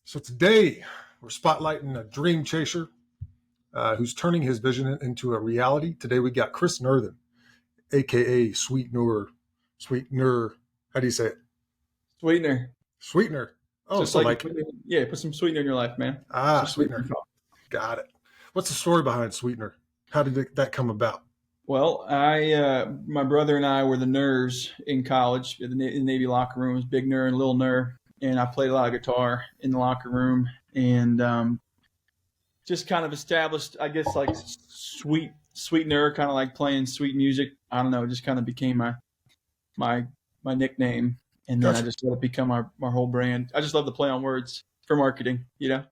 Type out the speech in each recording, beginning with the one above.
So today we're spotlighting a dream chaser who's turning his vision into a reality. Today we got Chris Nurthen, aka SweetNur. SweetNur. How do you say it? SweetNur. SweetNur. Oh, just so like yeah, put some sweetener in your life, man. SweetNur. Got it. What's the story behind SweetNur? How did that come about? Well, my brother and I were the Nurs in college in the Navy locker rooms, Big Nur and Little Nur, and I played a lot of guitar in the locker room, and just kind of established, I guess, like SweetNur, kind of like playing sweet music. I don't know, it just kind of became my nickname, and then Gotcha. I just let it become our whole brand. I just love to play on words for marketing, Yeah,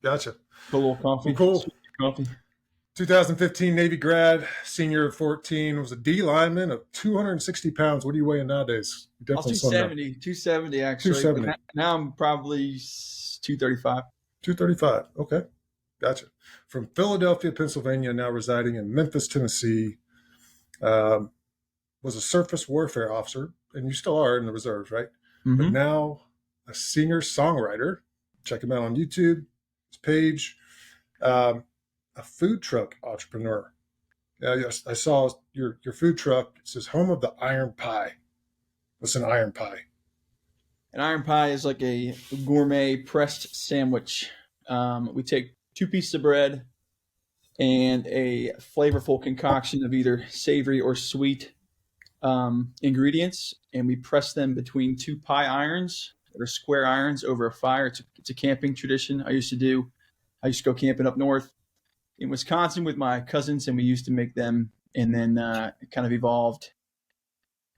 gotcha. Put a little coffee, cool. Coffee. 2015 Navy grad, senior of 14, was a D lineman of 260 pounds. What are you weighing nowadays? I was 270 actually. 270. Now I'm probably 235. 235. Okay. Gotcha. From Philadelphia, Pennsylvania, now residing in Memphis, Tennessee. Was a surface warfare officer, and you still are in the reserves, right? Mm-hmm. But now a singer-songwriter. Check him out on YouTube, his page. A food truck entrepreneur. Yes, I saw your food truck. It says home of the iron pie. What's an iron pie? An iron pie is like a gourmet pressed sandwich. We take 2 pieces of bread and a flavorful concoction of either savory or sweet ingredients, and we press them between 2 pie irons that are square irons over a fire. It's a camping tradition I used to go camping up north in Wisconsin with my cousins, and we used to make them, and then it kind of evolved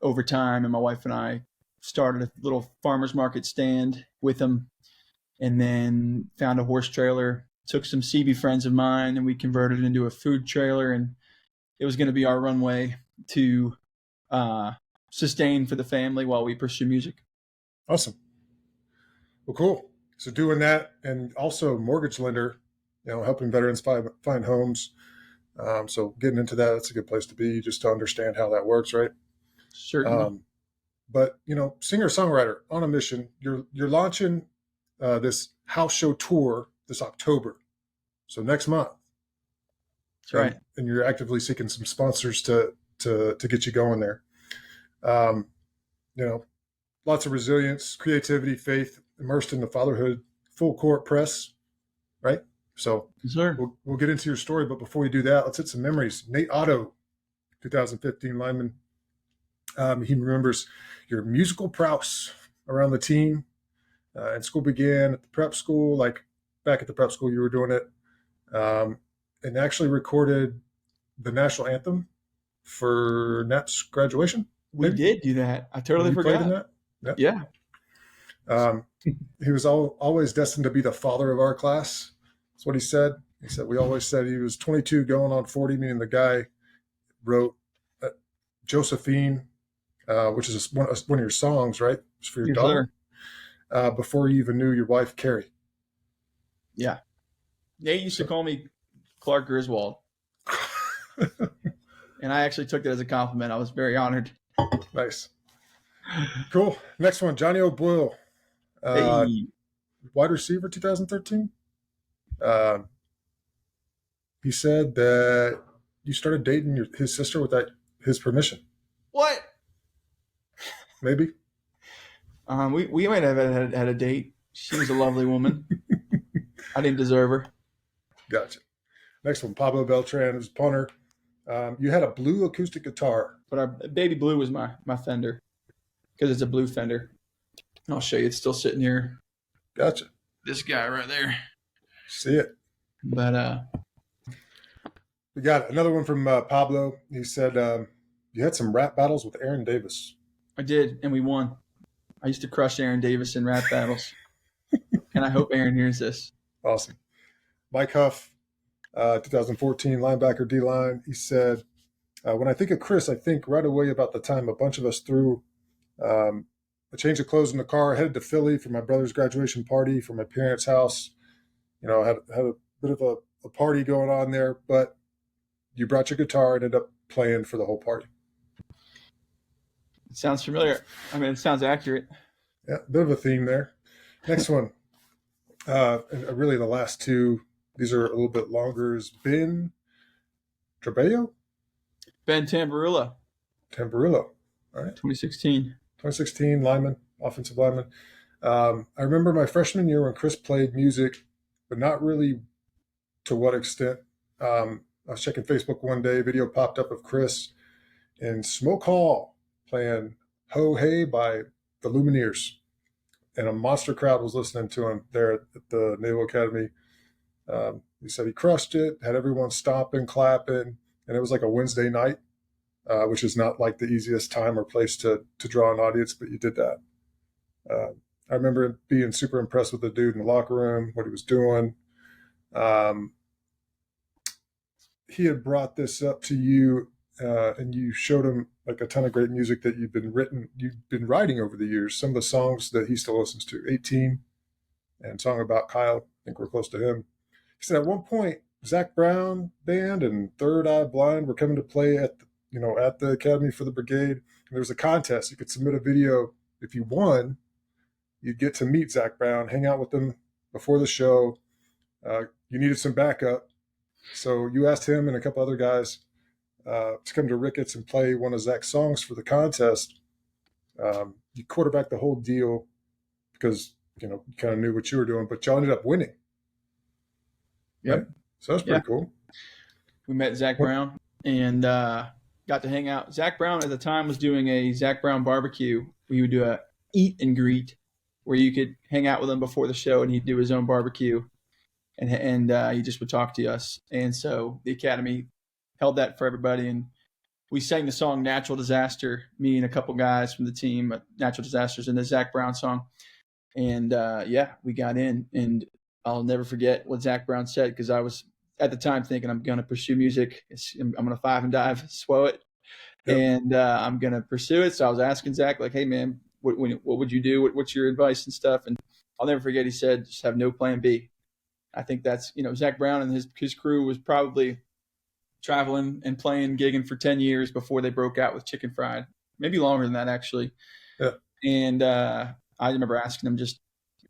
over time, and my wife and I started a little farmer's market stand with them, and then found a horse trailer, took some CB friends of mine, and we converted it into a food trailer, and it was going to be our runway to sustain for the family while we pursue music. Awesome. Well, cool. So doing that, and also mortgage lender, helping veterans find homes. So getting into that's a good place to be, just to understand how that works, right? Certainly. But singer-songwriter on a mission. You're launching this house show tour this October, so next month. That's right. And you're actively seeking some sponsors to get you going there. Lots of resilience, creativity, faith, immersed in the fatherhood, full court press, right? So sure. We'll get into your story, but before we do that, let's hit some memories. Nate Otto, 2015 lineman. He remembers your musical prowess around the team. And school began at the prep school, like back at the prep school you were doing it, and actually recorded the national anthem for Nap's graduation. We did do that. I totally forgot. Played in that? Yeah. He was always destined to be the father of our class. That's what he said. He said, we always said he was 22 going on 40, meaning the guy wrote Josephine, which is one of your songs, right? It's for your daughter. Before you even knew your wife, Carrie. Yeah. Nate used to call me Clark Griswold. And I actually took that as a compliment. I was very honored. Nice. Cool. Next one, Johnny O'Boyle. Wide receiver, 2013. He said that you started dating his sister without his permission. What? Maybe. We might have had a date. She was a lovely woman. I didn't deserve her. Gotcha. Next one, Pablo Beltran, who's punter. You had a blue acoustic guitar. But our baby blue was my Fender, because it's a blue Fender. I'll show you. It's still sitting here. Gotcha. This guy right there. See it. But we got another one from Pablo. He said you had some rap battles with Aaron Davis. I did, and we won. I used to crush Aaron Davis in rap battles. And I hope Aaron hears this. Awesome. Mike Huff, 2014 linebacker D-line. He said, when I think of Chris, I think right away about the time a bunch of us threw a change of clothes in the car, headed to Philly for my brother's graduation party from my parents' house. Had a bit of a party going on there, but you brought your guitar and ended up playing for the whole party. It sounds familiar. I mean, it sounds accurate. Yeah, a bit of a theme there. Next one. And really, the last two. These are a little bit longer. Is Ben Trabello? Ben Tamburilla, Tamburillo. All right. 2016. 2016 lineman, offensive lineman. I remember my freshman year when Chris played music, but not really to what extent. I was checking Facebook one day, video popped up of Chris in Smoke Hall playing Ho Hey by the Lumineers. And a monster crowd was listening to him there at the Naval Academy. He said he crushed it, had everyone stomping, clapping, and it was like a Wednesday night, which is not like the easiest time or place to draw an audience, but you did that. I remember being super impressed with the dude in the locker room, what he was doing. He had brought this up to you, and you showed him like a ton of great music that you've been writing over the years. Some of the songs that he still listens to, 18, and Song About Kyle. I think we're close to him. He said at one point, Zach Brown band and Third Eye Blind were coming to play at the Academy for the Brigade. And there was a contest. You could submit a video. If you won, you'd get to meet Zach Brown, hang out with him before the show. You needed some backup. So you asked him and a couple other guys to come to Ricketts and play one of Zach's songs for the contest. You quarterbacked the whole deal because, you kind of knew what you were doing, but y'all ended up winning. Yep. Right? So that's pretty cool. We met Zach Brown and got to hang out. Zach Brown at the time was doing a Zach Brown barbecue. We would do a eat and greet where you could hang out with him before the show and he'd do his own barbecue. And he just would talk to us. And so the Academy held that for everybody. And we sang the song Natural Disaster, me and a couple guys from the team, Natural Disasters, and the Zach Brown song. And we got in. And I'll never forget what Zach Brown said because I was at the time thinking I'm going to pursue music. I'm going to 5 and dive, swell it. Yep. And I'm going to pursue it. So I was asking Zach, like, hey, man, what would you do? What's your advice and stuff? And I'll never forget he said, just have no plan B. I think that's, Zach Brown and his crew was probably traveling and playing, gigging for 10 years before they broke out with Chicken Fried. Maybe longer than that, actually. Yeah. And I remember asking them just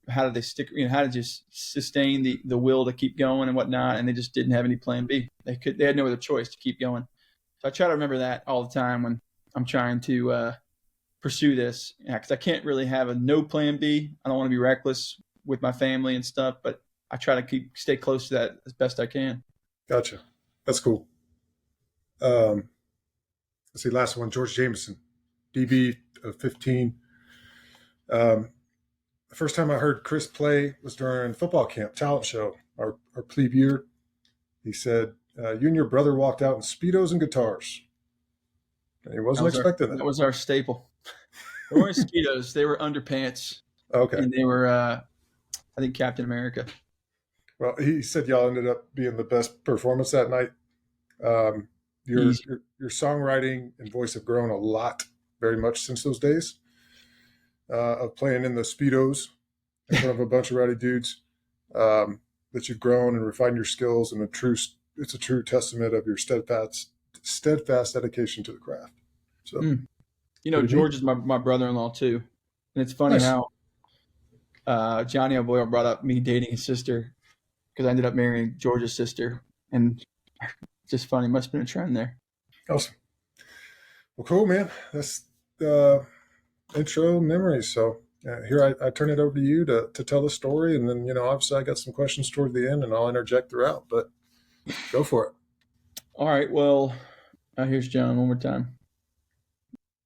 how did they stick, how did you sustain the will to keep going and whatnot? And they just didn't have any plan B. They had no other choice to keep going. So I try to remember that all the time when I'm trying to pursue this. Because I can't really have a no plan B. I don't want to be reckless with my family and stuff, but I try to stay close to that as best I can. Gotcha. That's cool. Let's see, last one, George Jameson, DB of 15. The first time I heard Chris play was during football camp, talent show, our plebe year. He said, you and your brother walked out in Speedos and guitars. And he wasn't expecting that. That was our staple. They weren't Speedos. They were underpants. Okay. And they were, I think, Captain America. Well, he said y'all ended up being the best performance that night. Your songwriting and voice have grown a lot, very much since those days of playing in the Speedos in front of a bunch of rowdy dudes. That you've grown and refined your skills, and it's a true testament of your steadfast dedication to the craft. So, George is my brother-in-law too, and it's funny how Johnny O'Boyle brought up me dating his sister. Because I ended up marrying George's sister, and just funny. Must have been a trend there. Awesome. Well, cool, man. That's intro memories. So here I turn it over to you to tell the story, and then obviously I got some questions toward the end, and I'll interject throughout. But go for it. All right. Well, here's John one more time.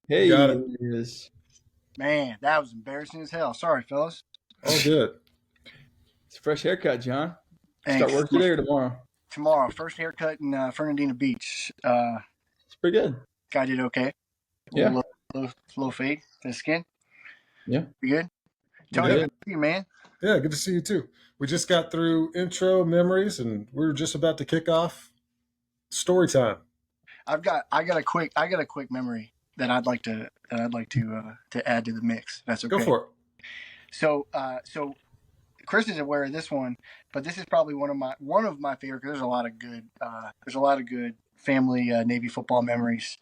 Hey, got it. Here it is. Man, that was embarrassing as hell. Sorry, fellas. All good. It's a fresh haircut, John. Thanks. Start work today or tomorrow? Tomorrow. First haircut in Fernandina Beach. It's pretty good. Guy did okay. Yeah. Low fade to the skin. Yeah. You good? Tony, good to see you, man. Yeah, good to see you too. We just got through intro memories, and we're just about to kick off story time. I got a quick memory that I'd like to add to the mix. That's okay. Go for it. So Chris is aware of this one, but this is probably one of my favorite. Because there's a lot of good family Navy football memories.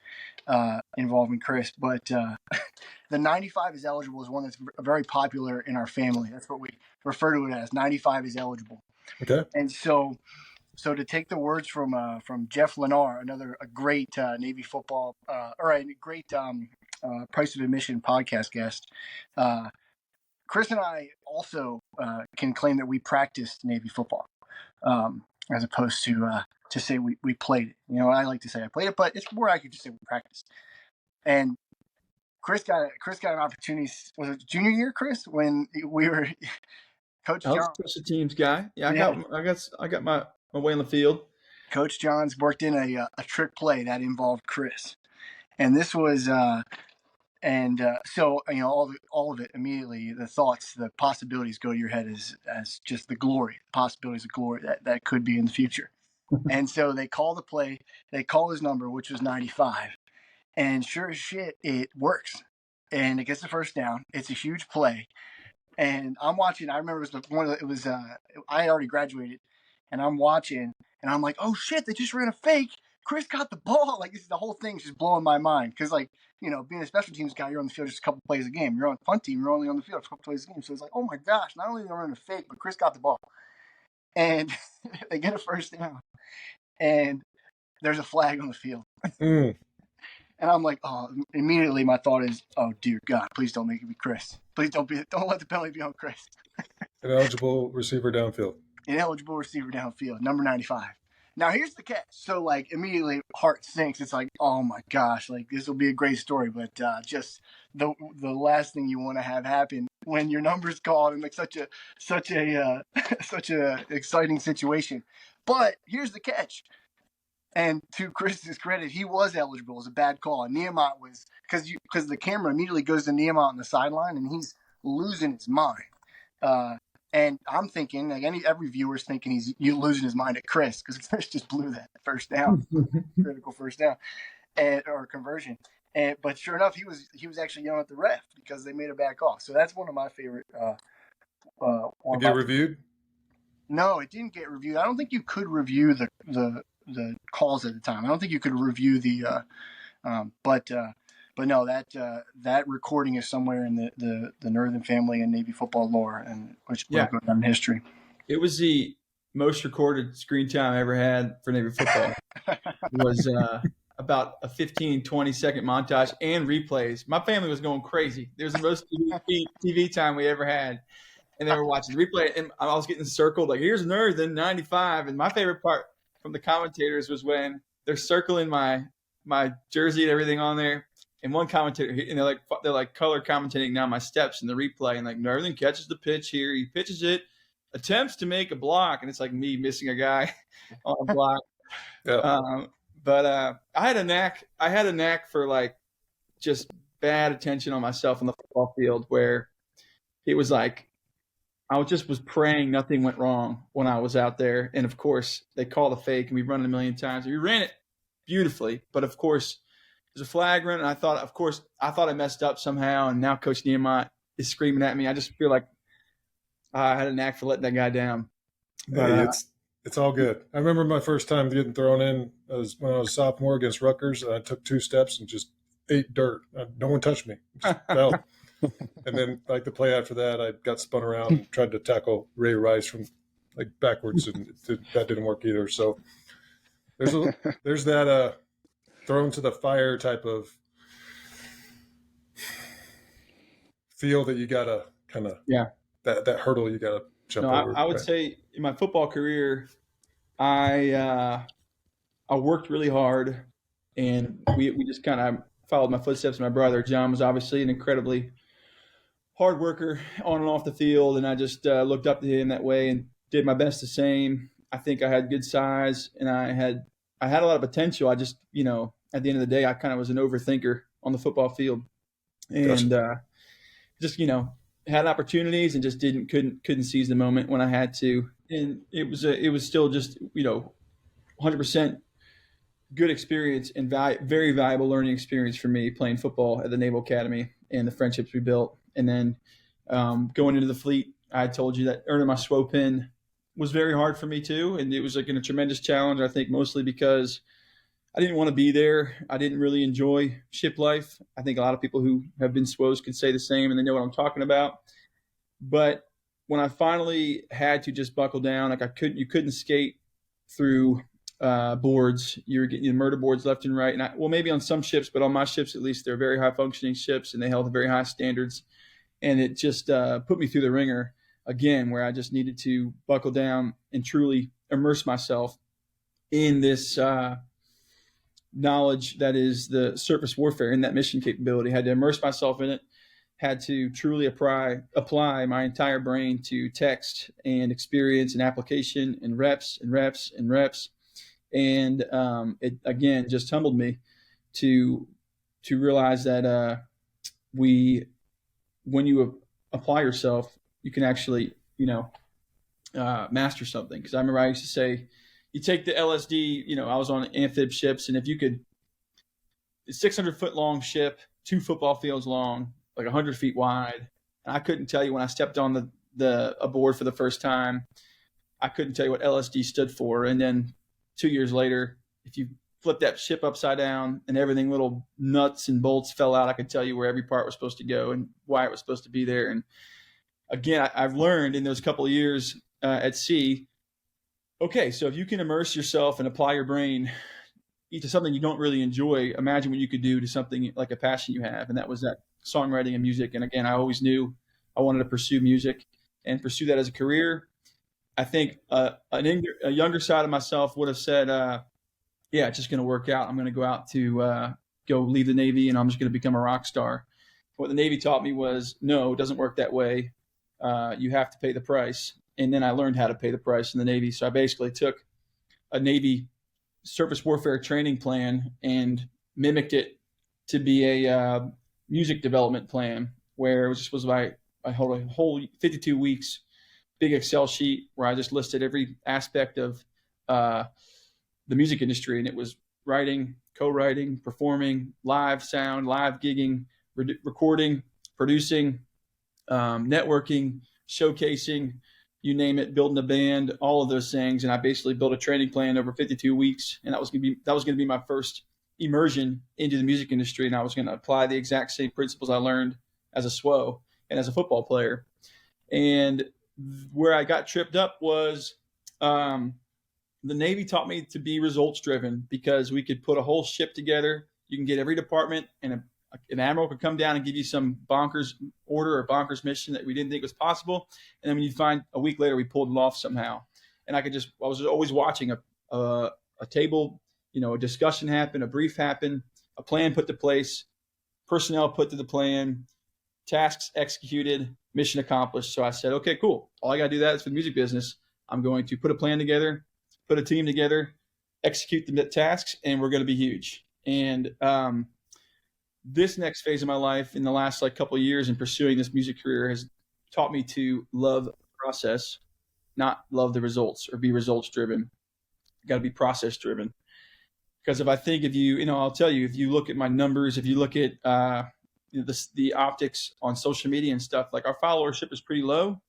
involving Chris, but the 95 is eligible is one that's very popular in our family. That's what we refer to it as. 95 is eligible. Okay. And so to take the words from Jeff Lennar, a great Navy football or a great Price of Admission podcast guest, Chris and I also can claim that we practiced Navy football, as opposed to say we played it. You know, I like to say I played it, but it's more accurate to say we practiced. And Chris got an opportunity. Was it junior year, Chris, when we were Coach I was John? a special teams guy. Yeah, I got my way on the field. Coach Johns worked in a trick play that involved Chris, and this was so you know all of it immediately. The thoughts, the possibilities go to your head as just the glory, possibilities of glory that could be in the future. And so they call the play, they call his number, which was 95, and sure as shit, it works, and it gets the first down. It's a huge play, and I'm watching. I remember I already graduated, and I'm watching, and I'm like, oh shit, they just ran a fake. Chris got the ball. Like, the whole thing's just blowing my mind because, like, you know, being a special teams guy, you're on the field just a couple plays a game. You're on a punt team, you're only on the field a couple plays a game. So it's like, oh my gosh, not only did they run a fake, but Chris got the ball, and they get a first down, and there's a flag on the field. Mm. And I'm like, oh, immediately my thought is, oh dear God, please don't make it be Chris. Please don't let the penalty be on Chris. Ineligible receiver downfield. Ineligible receiver downfield, number 95. Now here's the catch. So like immediately heart sinks. It's like, oh my gosh, like this will be a great story, but just the last thing you want to have happen when your number's called in like such a such a exciting situation. But here's the catch. And to Chris's credit, he was eligible. It was a bad call. And Nehemiah was because the camera immediately goes to Nehemiah on the sideline, and he's losing his mind. And I'm thinking, like every viewer's thinking he's losing his mind at Chris because Chris just blew that first down, critical first down, or conversion. But sure enough, he was actually yelling at the ref because they made a bad call. So that's one of my favorite. Get reviewed? No, it didn't get reviewed. I don't think you could review the calls at the time. I don't think you could review the, but no, that recording is somewhere in the Nurthen family and Navy football lore, and which will go down in history. It was the most recorded screen time I ever had for Navy football. It was about a 15, 20-second montage and replays. My family was going crazy. It was the most TV time we ever had. And they were watching the replay, and I was getting circled, like, here's Nurthen, 95. And my favorite part from the commentators was when they're circling my jersey and everything on there. And one commentator, and they're like color commentating now my steps in the replay, and like Nurthen catches the pitch here, he pitches it, attempts to make a block, and it's like me missing a guy on a block. Yeah. But I had a knack for like just bad attention on myself on the football field, where it was like I was praying nothing went wrong when I was out there. And of course, they call the fake, and we've run it a million times. We ran it beautifully, but of course, there's a flag run, and I thought I messed up somehow, and now Coach Nehemiah is screaming at me. I just feel like I had a knack for letting that guy down. But, hey, it's all good. I remember my first time getting thrown in was when I was a sophomore against Rutgers, and I took 2 steps and just ate dirt. No one touched me. Just fell. And then, like, the play after that, I got spun around and tried to tackle Ray Rice from, like, backwards, and that didn't work either. So there's that thrown to the fire type of feel that you got to kind of that hurdle you got to jump over. I would say in my football career, I worked really hard, and we just kind of followed my footsteps. My brother John was obviously an incredibly hard worker on and off the field, and I just looked up to him that way and did my best the same. I think I had good size, and I had a lot of potential. I just, at the end of the day, I kind of was an overthinker on the football field, and just, had opportunities and just couldn't seize the moment when I had to. And it was still just, 100% good experience and very valuable learning experience for me playing football at the Naval Academy and the friendships we built. And then going into the fleet, I told you that earning my SWO pin was very hard for me too. And it was like a tremendous challenge, I think, mostly because I didn't want to be there. I didn't really enjoy ship life. I think a lot of people who have been SWOs could say the same, and they know what I'm talking about. But when I finally had to just buckle down, like you couldn't skate through boards. You were getting murder boards left and right. And maybe on some ships, but on my ships at least, they're very high functioning ships, and they held very high standards. And it just put me through the ringer again, where I just needed to buckle down and truly immerse myself in this knowledge that is the surface warfare and that mission capability. I had to immerse myself in it, had to truly apply my entire brain to text and experience and application and reps and reps and reps. And it, again, just humbled me to realize that when you apply yourself, you can actually, master something. Because I remember I used to say, you take the LSD, I was on amphib ships, and if you could, it's 600-foot long ship, 2 football fields long, like 100 feet wide. And I couldn't tell you when I stepped on the aboard for the first time, I couldn't tell you what LSD stood for. And then 2 years later, if you flip that ship upside down and everything, little nuts and bolts fell out, I could tell you where every part was supposed to go and why it was supposed to be there. And again, I've learned in those couple of years at sea, okay, so if you can immerse yourself and apply your brain to something you don't really enjoy, imagine what you could do to something like a passion you have. And that was that songwriting and music. And again, I always knew I wanted to pursue music and pursue that as a career. I think a younger side of myself would have said, yeah, it's just going to work out. I'm going to go out to go leave the Navy, and I'm just going to become a rock star. What the Navy taught me was, no, it doesn't work that way. You have to pay the price. And then I learned how to pay the price in the Navy. So I basically took a Navy surface warfare training plan and mimicked it to be a music development plan, where it was I hold a whole 52 weeks, big Excel sheet where I just listed every aspect of the music industry. And it was writing, co-writing, performing, live sound, live gigging, recording, producing, networking, showcasing, you name it, building a band, all of those things. And I basically built a training plan over 52 weeks. And that was going to be my first immersion into the music industry. And I was going to apply the exact same principles I learned as a SWO and as a football player. And where I got tripped up was the Navy taught me to be results driven, because we could put a whole ship together. You can get every department, and an admiral could come down and give you some bonkers order or bonkers mission that we didn't think was possible. And then when you find a week later, we pulled it off somehow. And I was always watching a table, a discussion happen, a brief happen, a plan put to place, personnel put to the plan, tasks executed, mission accomplished. So I said, okay, cool. All I got to do that is for the music business. I'm going to put a plan together, put a team together, execute the tasks, and we're going to be huge. And this next phase of my life, in the last couple of years in pursuing this music career, has taught me to love the process, not love the results or be results driven. You got to be process driven. Because if you, I'll tell you, if you look at my numbers, if you look at the optics on social media and stuff, like our followership is pretty low,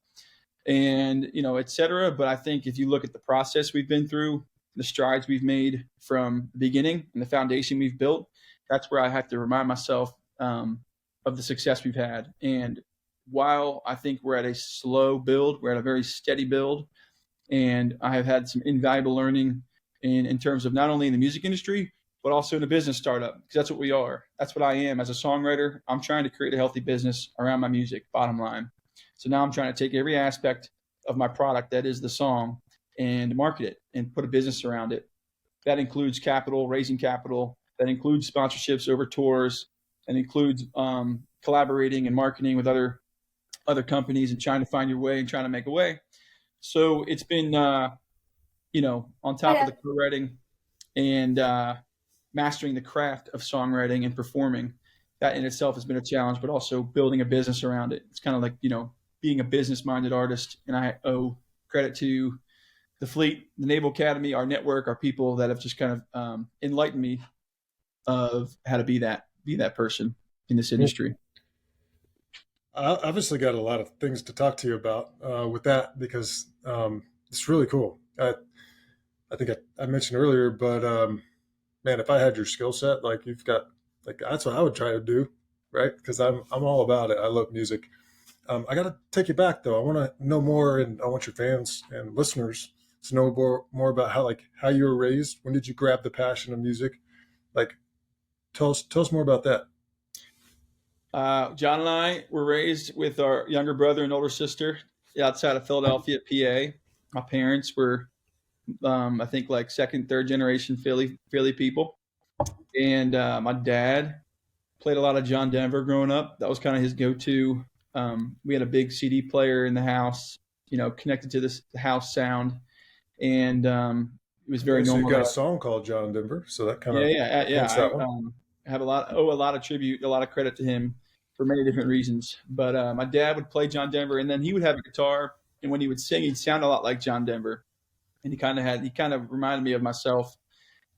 and et cetera. But I think if you look at the process we've been through, the strides we've made from the beginning and the foundation we've built, that's where I have to remind myself of the success we've had. And while I think we're at a slow build, we're at a very steady build, and I have had some invaluable learning in terms of not only in the music industry, but also in a business startup, because that's what we are. That's what I am as a songwriter. I'm trying to create a healthy business around my music, bottom line. So now I'm trying to take every aspect of my product, that is the song, and market it and put a business around it. That includes capital, raising capital. That includes sponsorships over tours, and includes collaborating and marketing with other companies and trying to find your way and trying to make a way. So it's been, on top of the co-writing and mastering the craft of songwriting and performing. That in itself has been a challenge, but also building a business around it. It's kind of like, being a business-minded artist. And I owe credit to the fleet, the Naval Academy, our network, our people that have just kind of enlightened me of how to be that person in this industry. I obviously got a lot of things to talk to you about with that, because it's really cool. I think I mentioned earlier, but man, if I had your skill set, like you've got, like that's what I would try to do, right? Because I'm all about it. I love music. I got to take you back though. I want to know more, and I want your fans and listeners to know more about how you were raised. When did you grab the passion of music? Like, tell us more about that. John and I were raised with our younger brother and older sister outside of Philadelphia, PA. My parents were, I think, like second, third generation Philly people, and my dad played a lot of John Denver growing up. That was kind of his go-to. We had a big CD player in the house, connected to the house sound, and it was very So you normal. got a song called John Denver, so that kind of Yeah. hence that one. I have owe a lot of tribute, a lot of credit to him for many different reasons. But my dad would play John Denver, and then he would have a guitar, and when he would sing, he'd sound a lot like John Denver, and he kind of reminded me of myself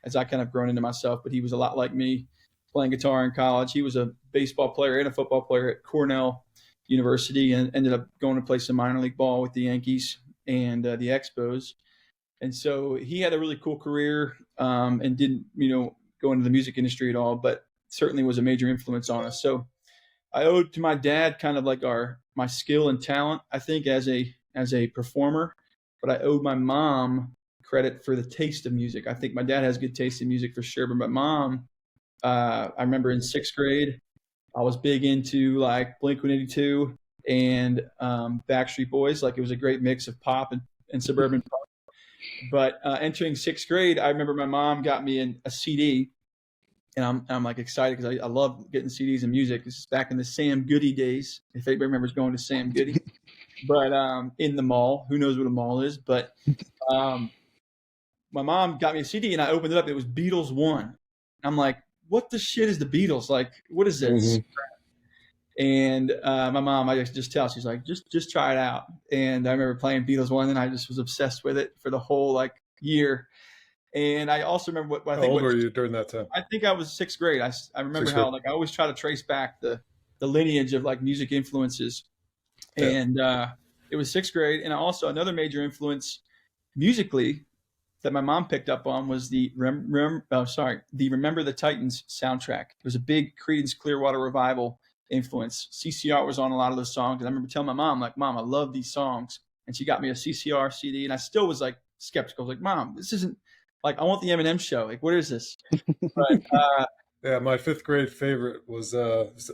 as I kind of grown into myself. But he was a lot like me, playing guitar in college. He was a baseball player and a football player at Cornell University, and ended up going to play some minor league ball with the Yankees and the Expos. And so he had a really cool career, and didn't, go into the music industry at all, but certainly was a major influence on us. So I owed to my dad kind of like my skill and talent, I think, as a performer, but I owed my mom credit for the taste of music. I think my dad has good taste in music for sure, but my mom, I remember in sixth grade, I was big into like Blink-182 and Backstreet Boys. Like it was a great mix of pop and suburban pop. But entering sixth grade, I remember my mom got me a CD, and I'm like excited because I love getting CDs and music. This is back in the Sam Goody days. If anybody remembers going to Sam Goody, but in the mall, who knows what a mall is? But my mom got me a CD, and I opened it up. It was Beatles One. I'm like, what the shit is the Beatles? Like, what is this? Mhm. And my mom, I just tell, she's like, just try it out. And I remember playing Beatles One, and I just was obsessed with it for the whole like year. And I also remember what I How think. old were you during that time? I think I was sixth grade. I remember Sixth how grade. like I always try to trace back the lineage of like music influences. Yeah. And it was sixth grade, and also another major influence musically that my mom picked up on was the Remember the Titans soundtrack. It was a big Creedence Clearwater Revival influence. CCR was on a lot of those songs, and I remember telling my mom, like, Mom, I love these songs, and she got me a CCR CD, and I still was like skeptical. I was like, Mom, this isn't like, I want the Eminem show. Like, what is this? But Yeah, my fifth grade favorite was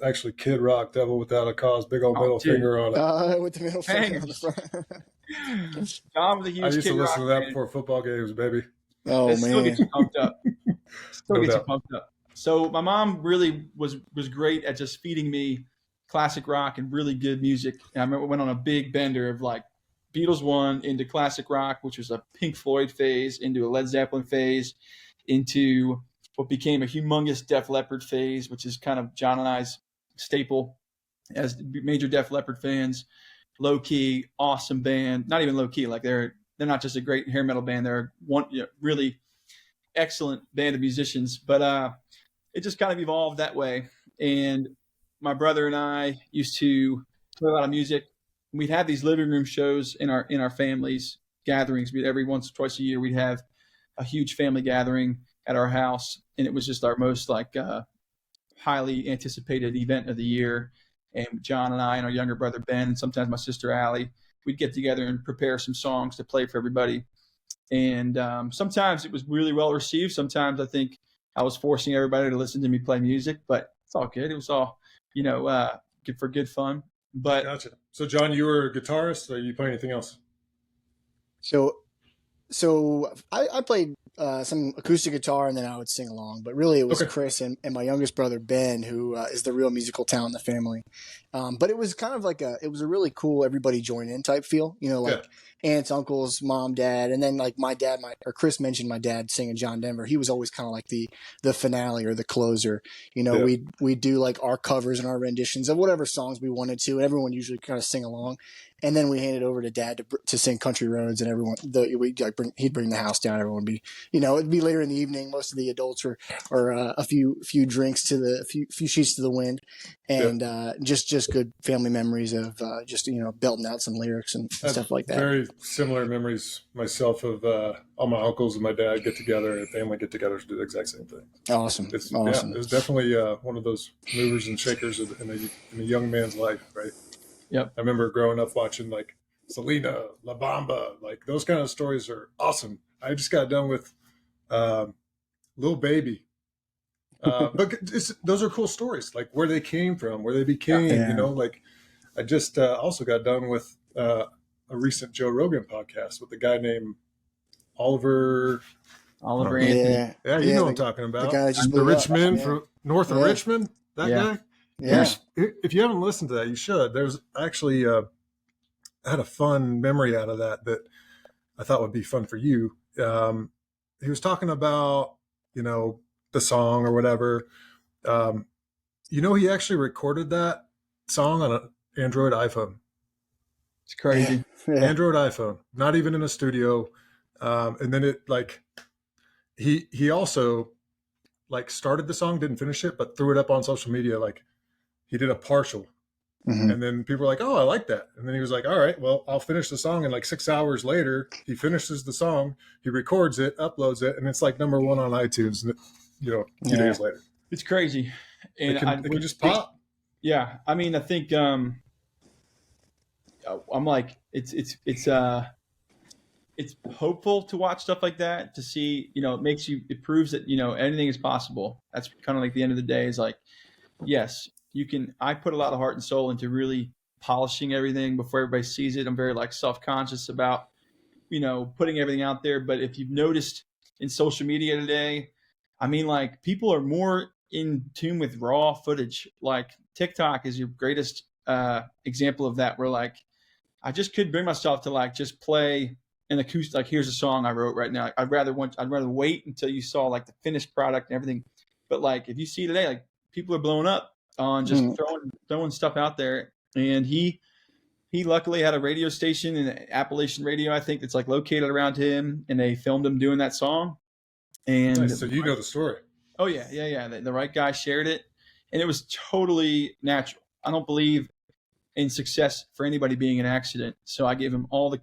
actually Kid Rock, Devil Without a Cause, big old middle dude, finger on it. With the middle finger on the bangers. front. John was a I huge used to Kid listen Rock to that fan. before football games, baby. Oh It still man. gets you pumped up. Still No gets you doubt. pumped up. So my mom really was great at just feeding me classic rock and really good music. And I remember we went on a big bender of like Beatles One into classic rock, which was a Pink Floyd phase, into a Led Zeppelin phase, into what became a humongous Def Leppard phase, which is kind of John and I's staple as major Def Leppard fans. Low key, awesome band. Not even low key, like they're not just a great hair metal band. They're really excellent band of musicians. But it just kind of evolved that way. And my brother and I used to play a lot of music. We'd have these living room shows in our families gatherings. Every once or twice a year, we'd have a huge family gathering at our house, and it was just our most like highly anticipated event of the year. And John and I and our younger brother Ben, and sometimes my sister Allie, we'd get together and prepare some songs to play for everybody. And sometimes it was really well received. Sometimes I think I was forcing everybody to listen to me play music, but it's all good. It was all, good for good fun. But Gotcha. So, John, you were a guitarist, or you play anything else? So I played some acoustic guitar, and then I would sing along. But really, it was Okay. Chris and my youngest brother Ben who is the real musical talent in the family. But it was kind of like it was a really cool everybody join in type feel. Like aunts, uncles, mom, dad, and then like my dad, or Chris mentioned my dad singing John Denver. He was always kind of like the finale or the closer. We'd do like our covers and our renditions of whatever songs we wanted to, and everyone usually kind of sing along. and then we handed over to Dad to sing Country Roads, and everyone he'd bring the house down. Everyone would be, it'd be later in the evening. Most of the adults or a few drinks to the few sheets to the wind, and just good family memories of just belting out some lyrics and stuff like that. Very similar memories myself of all my uncles and my dad get together and family get together to do the exact same thing. Awesome. Yeah, it was definitely one of those movers and shakers in a young man's life, right? Yep. I remember growing up watching like Selena, La Bamba, like those kind of stories are awesome. I just got done with Lil Baby. But those are cool stories, like where they came from, where they became, like I just also got done with a recent Joe Rogan podcast with a guy named Oliver Anthony. Yeah, you know what I'm talking about. The guy that just the Richmond from north of Richmond, that guy. Yeah. If you haven't listened to that, you should. There's actually I had a fun memory out of that I thought would be fun for you. He was talking about, the song or whatever. He actually recorded that song on an Android iPhone. It's crazy. Yeah. Android iPhone, not even in a studio. And then it he also started the song, didn't finish it, but threw it up on social media. Like he did a partial. Mm-hmm. And then people were like, oh, I like that. And then he was like, all right, well, I'll finish the song. And 6 hours later, he finishes the song, he records it, uploads it, and it's number one on iTunes, a few days later. It's crazy. And it can just pop. Yeah. I mean, I think I'm like, it's hopeful to watch stuff like that, to see, it proves that, anything is possible. That's kind of like the end of the day is like, yes, I put a lot of heart and soul into really polishing everything before everybody sees it. I'm very self-conscious about, putting everything out there. But if you've noticed in social media today, I mean, people are more in tune with raw footage. TikTok is your greatest example of that, where I just couldn't bring myself to just play an acoustic. Here's a song I wrote right now. I'd rather wait until you saw the finished product and everything. But if you see today, people are blowing up on just throwing stuff out there. And he luckily had a radio station, in Appalachian Radio, I think, that's located around him, and they filmed him doing that song. And nice. So you know the story. Oh yeah. The right guy shared it, and it was totally natural. I don't believe in success for anybody being an accident. So I gave him all the,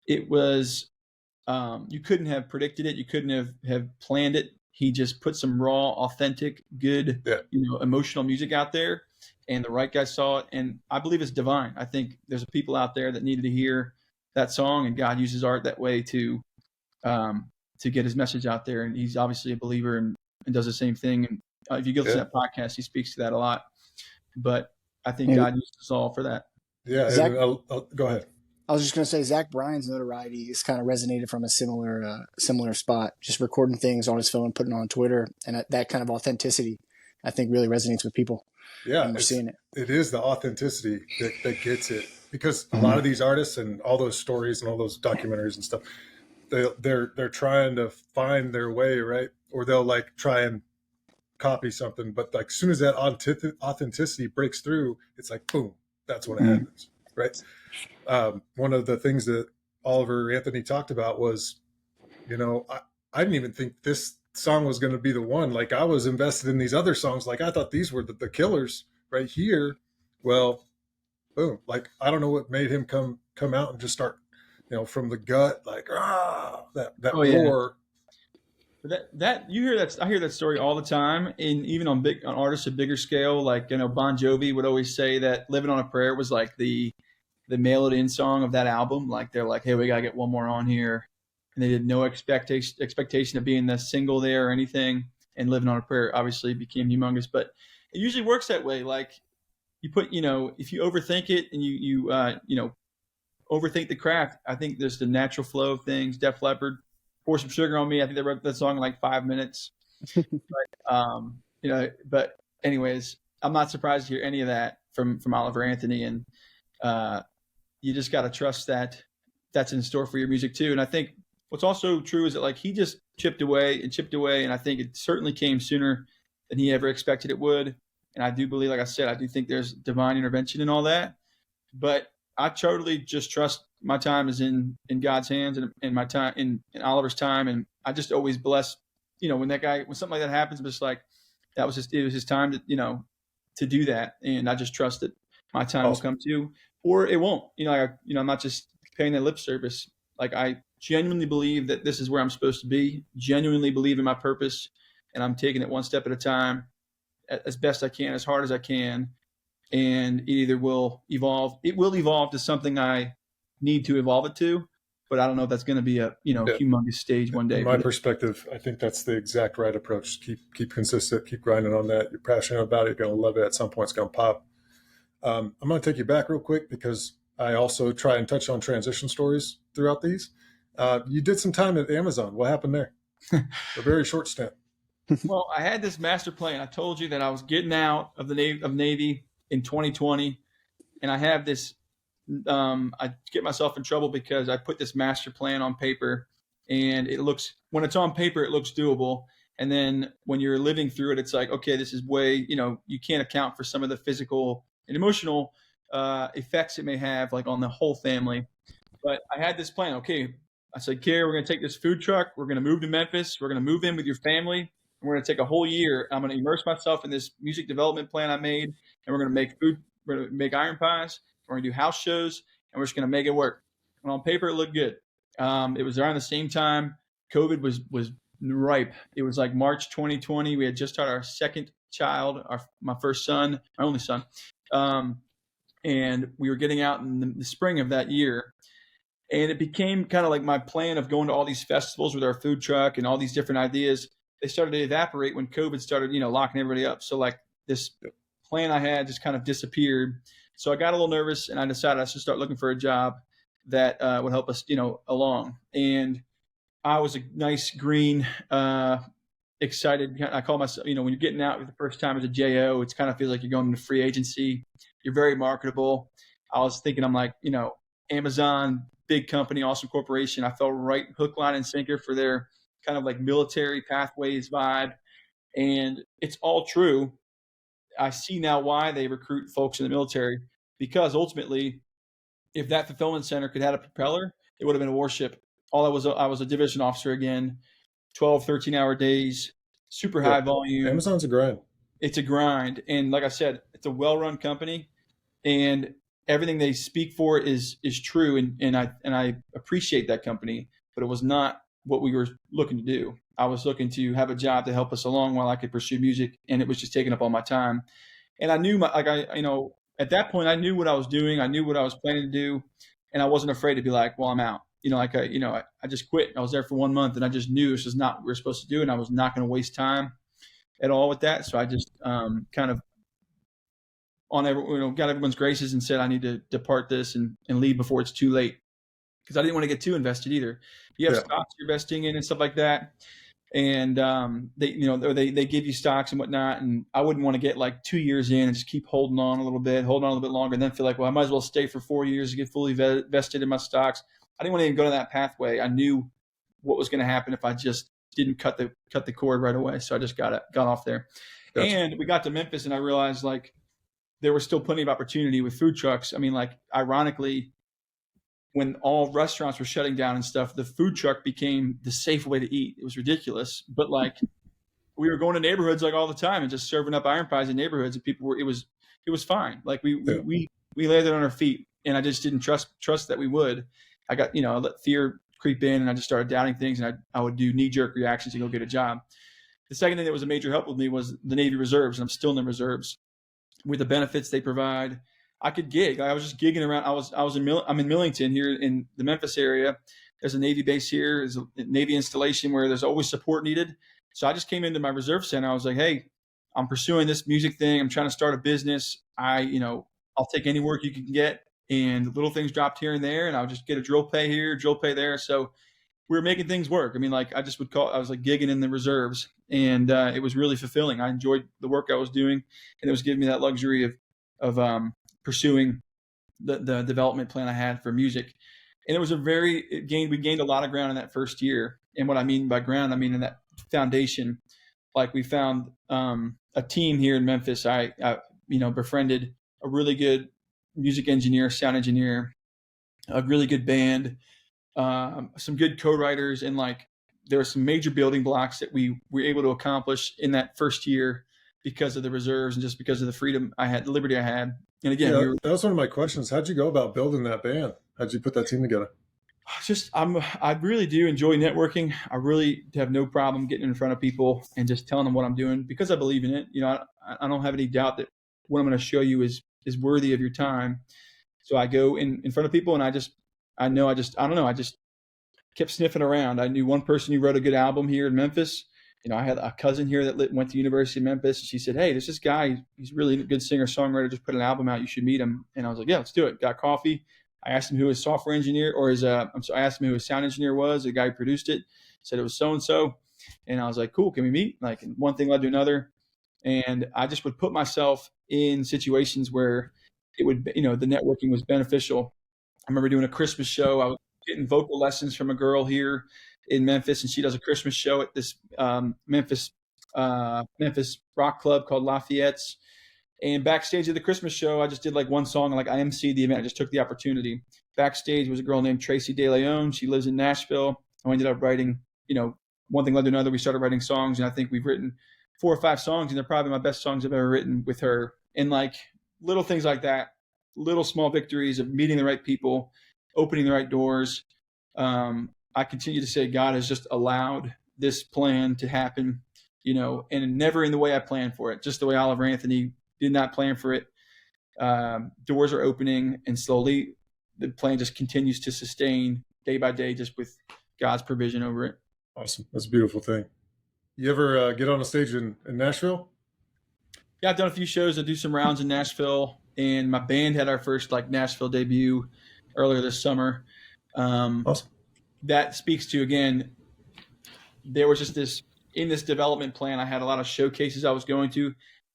it was, you couldn't have predicted it. You couldn't have planned it. He just put some raw, authentic, good, emotional music out there, and the right guy saw it. And I believe it's divine. I think there's people out there that needed to hear that song, and God uses art that way to get his message out there. And he's obviously a believer and does the same thing. And if you go to that podcast, he speaks to that a lot. But I think God uses us all for that. Yeah. Zach, go ahead. I was just going to say, Zach Bryan's notoriety is kind of resonated from a similar spot, just recording things on his phone, putting it on Twitter. And that kind of authenticity, I think, really resonates with people. Yeah. And we're seeing it. It is the authenticity that gets it, because a lot of these artists and all those stories and all those documentaries and stuff, they're trying to find their way, right? Or they'll try and copy something, but as soon as that authenticity breaks through, it's boom, that's what happens, right? One of the things that Oliver Anthony talked about was, I didn't even think this song was going to be the one. I was invested in these other songs. I thought these were the killers right here. Well, boom. I don't know what made him come out and just start, from the gut, that roar. That you hear that, I hear that story all the time, and even on artists at bigger scale, Bon Jovi would always say that "Living on a Prayer" was the mail it in song of that album. They're hey, we gotta get one more on here, and they did no expectation of being the single there or anything. And "Living on a Prayer" obviously became humongous, but it usually works that way. You put, if you overthink it and you overthink the craft, I think there's the natural flow of things. Def Leppard, "Pour Some Sugar on Me," I think they wrote that song in 5 minutes. But anyways, I'm not surprised to hear any of that from Oliver Anthony, and you just got to trust that that's in store for your music too. And I think what's also true is that he just chipped away, and I think it certainly came sooner than he ever expected it would. And I do believe, like I said, I do think there's divine intervention in all that. But I totally just trust my time is in God's hands and my time in Oliver's time. And I just always bless, when something like that happens, I'm just like, it was his time to, to do that. And I just trust that my time will come too, or it won't, I'm not just paying that lip service. Like, I genuinely believe that this is where I'm supposed to be, genuinely believe in my purpose, and I'm taking it one step at a time as best I can, as hard as I can. And it either will evolve. It will evolve to something I need to evolve it to, but I don't know if that's going to be a, humongous stage one day. From my perspective, I think that's the exact right approach. Keep consistent, keep grinding on that. You're passionate about it. You're going to love it. At some point, it's going to pop. I'm going to take you back real quick because I also try and touch on transition stories throughout these. You did some time at Amazon. What happened there? A very short stint. Well, I had this master plan. I told you that I was getting out of the Navy in 2020, and I have this. I get myself in trouble because I put this master plan on paper, and when it's on paper, it looks doable. And then when you're living through it, it's like, okay, this is way, you can't account for some of the physical and emotional effects it may have, like on the whole family. But I had this plan. Okay, I said, Carrie, we're going to take this food truck. We're going to move to Memphis. We're going to move in with your family. And we're going to take a whole year. I'm going to immerse myself in this music development plan I made, and we're going to make food. We're going to make iron pies. We're going to do house shows, and we're just going to make it work. And on paper, it looked good. It was around the same time COVID was ripe. It was like March 2020. We had just had our second child, my first son, my only son. And we were getting out in the spring of that year. And it became kind of like my plan of going to all these festivals with our food truck and all these different ideas. They started to evaporate when COVID started, locking everybody up. So like this plan I had just kind of disappeared. So I got a little nervous, and I decided I should start looking for a job that would help us, along. And I was a nice green, excited. I call myself, when you're getting out for the first time as a JO, it kind of feels like you're going into free agency. You're very marketable. I was thinking, I'm like, Amazon, big company, awesome corporation. I fell right hook, line, and sinker for their kind of like military pathways vibe. And it's all true. I see now why they recruit folks in the military, because ultimately, if that fulfillment center could have a propeller, it would have been a warship. I was a division officer again, 12, 13-hour days, super high volume. Amazon's a grind. It's a grind. And like I said, it's a well-run company, and everything they speak for is true. And I appreciate that company, but it was not what we were looking to do. I was looking to have a job to help us along while I could pursue music, and it was just taking up all my time. And I knew at that point, I knew what I was doing. I knew what I was planning to do, and I wasn't afraid to be like, well, I'm out. I just quit. I was there for 1 month, and I just knew this was not what we were supposed to do, and I was not going to waste time at all with that. So I just kind of got everyone's graces and said I need to depart this and leave before it's too late, because I didn't want to get too invested either. You have stocks you're investing in and stuff like that, and they give you stocks and whatnot, and I wouldn't want to get like 2 years in and just keep holding on a little bit longer, and then feel like, well, I might as well stay for 4 years to get fully vested in my stocks. I didn't want to even go to that pathway. I knew what was going to happen if I just didn't cut the cord right away. So I just got off there. Gotcha. And we got to Memphis, and I realized like there was still plenty of opportunity with food trucks. I mean, like, ironically, when all restaurants were shutting down and stuff, the food truck became the safe way to eat. It was ridiculous, but like we were going to neighborhoods like all the time and just serving up iron pies in neighborhoods, and people were. It was fine. Like we landed on our feet, and I just didn't trust that we would. I got I let fear creep in, and I just started doubting things, and I would do knee-jerk reactions to go get a job. The second thing that was a major help with me was the Navy Reserves, and I'm still in the reserves. With the benefits they provide, I could gig. I was just gigging around. I'm in Millington here in the Memphis area. There's a Navy base here. There's a Navy installation where there's always support needed. So I just came into my reserve center. I was like, hey, I'm pursuing this music thing. I'm trying to start a business. I'll take any work you can get. And little things dropped here and there, and I'll just get a drill pay here, drill pay there. So we were making things work. I mean, like I was like gigging in the reserves, and it was really fulfilling. I enjoyed the work I was doing, and it was giving me that luxury of pursuing the development plan I had for music. And it was we gained a lot of ground in that first year. And what I mean by ground, I mean in that foundation. Like we found a team here in Memphis. I befriended a really good music engineer, sound engineer, a really good band, some good co-writers, and like there were some major building blocks that we were able to accomplish in that first year because of the reserves and just because of the freedom I had, the liberty I had. And again, Yeah, that was one of my questions. How'd you go about building that band? How'd you put that team together? I really do enjoy networking. I really have no problem getting in front of people and just telling them what I'm doing because I believe in it. I don't have any doubt that what I'm going to show you is worthy of your time. So I go in front of people and I don't know, I just kept sniffing around. I knew one person who wrote a good album here in Memphis. I had a cousin here that went to University of Memphis. She said, "Hey, there's this guy. He's really a good singer songwriter. Just put an album out. You should meet him." And I was like, "Yeah, let's do it." Got coffee. I asked him who his software engineer I asked him who his sound engineer was. The guy who produced it said it was so and so. And I was like, "Cool, can we meet?" Like, and one thing led to another, and I just would put myself in situations where it would, the networking was beneficial. I remember doing a Christmas show. I was getting vocal lessons from a girl here in Memphis, and she does a Christmas show at this Memphis rock club called Lafayette's. And backstage at the Christmas show, I just did like one song, like I emceed the event. I just took the opportunity. Backstage was a girl named Tracy De Leon. She lives in Nashville. I ended up writing, one thing led to another. We started writing songs, and I think we've written 4 or 5 songs, and they're probably my best songs I've ever written with her. And like little things like that, little small victories of meeting the right people, opening the right doors. I continue to say God has just allowed this plan to happen, and never in the way I planned for it, just the way Oliver Anthony did not plan for it. Doors are opening, and slowly the plan just continues to sustain day by day, just with God's provision over it. Awesome. That's a beautiful thing. You ever get on a stage in Nashville? Yeah, I've done a few shows. I do some rounds in Nashville, and my band had our first like Nashville debut earlier this summer. Awesome. That speaks to, again, there was just in this development plan, I had a lot of showcases I was going to.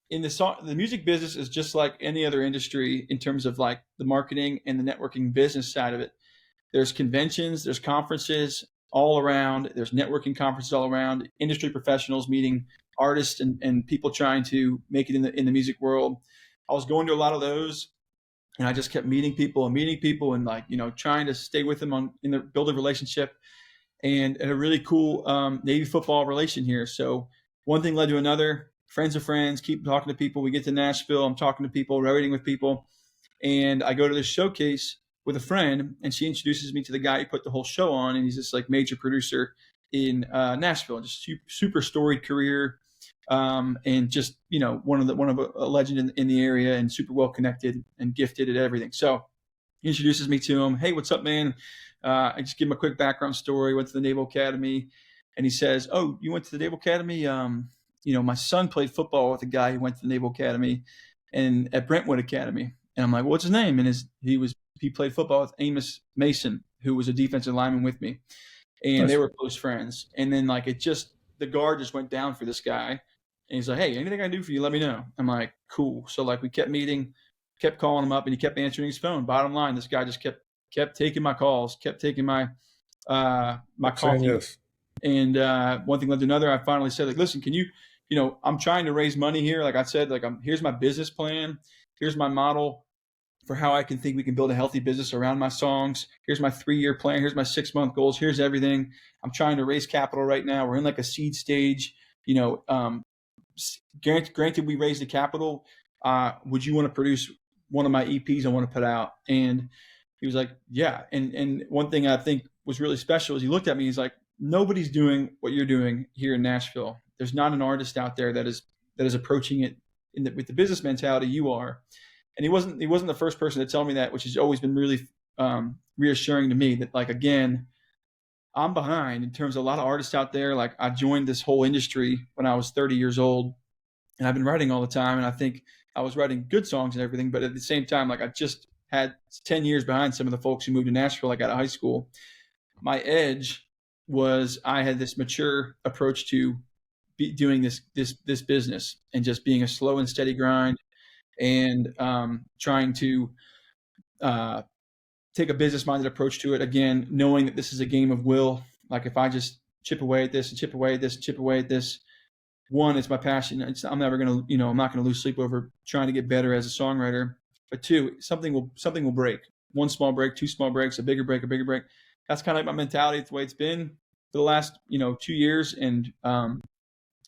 In the music business is just like any other industry in terms of like the marketing and the networking business side of it. There's conventions, there's conferences all around, there's networking conferences all around, industry professionals meeting artists and people trying to make it in the music world. I was going to a lot of those, and I just kept meeting people and like, trying to stay with them build a relationship and a really cool Navy football relation here. So one thing led to another. Friends of friends, keep talking to people. We get to Nashville. I'm talking to people, writing with people. And I go to this showcase with a friend, and she introduces me to the guy who put the whole show on. And he's this like major producer in Nashville, just super storied career. And just, one of a legend in the area, and super well connected and gifted at everything. So he introduces me to him. "Hey, what's up, man?" I just give him a quick background story. Went to the Naval Academy, and he says, "Oh, you went to the Naval Academy? My son played football with a guy who went to the Naval Academy and at Brentwood Academy." And I'm like, "What's his name?" And he played football with Amos Mason, who was a defensive lineman with me. And They were close friends. And then like the guard just went down for this guy. And he's like, "Hey, anything I can do for you, let me know." I'm like, "Cool." So like we kept meeting, kept calling him up, and he kept answering his phone. Bottom line, this guy just kept taking my calls, kept taking my coffee. Yes. And one thing led to another. I finally said, like, "Listen, can you, I'm trying to raise money here." Like I said, like here's my business plan. Here's my model for how I think we can build a healthy business around my songs. Here's my 3-year plan. Here's my 6-month goals. Here's everything. I'm trying to raise capital right now. We're in like a seed stage. Granted, we raised the capital. Would you want to produce one of my EPs I want to put out? And he was like, "Yeah." And one thing I think was really special is he looked at me. He's like, "Nobody's doing what you're doing here in Nashville. There's not an artist out there that is approaching it with the business mentality you are." And he wasn't the first person to tell me that, which has always been really reassuring to me. That like, again, I'm behind in terms of a lot of artists out there. Like I joined this whole industry when I was 30 years old, and I've been writing all the time. And I think I was writing good songs and everything, but at the same time, like I just had 10 years behind some of the folks who moved to Nashville like out of high school. My edge was I had this mature approach to doing this business, and just being a slow and steady grind, and trying to take a business minded approach to it. Again, knowing that this is a game of will. Like if I just chip away at this and chip away at this and chip away at this, one, it's my passion. I'm never going to, I'm not going to lose sleep over trying to get better as a songwriter. a two, something will break. One small break, two small breaks, a bigger break, a bigger break. That's kind of like my mentality. It's the way it's been for the last 2 years, and I'm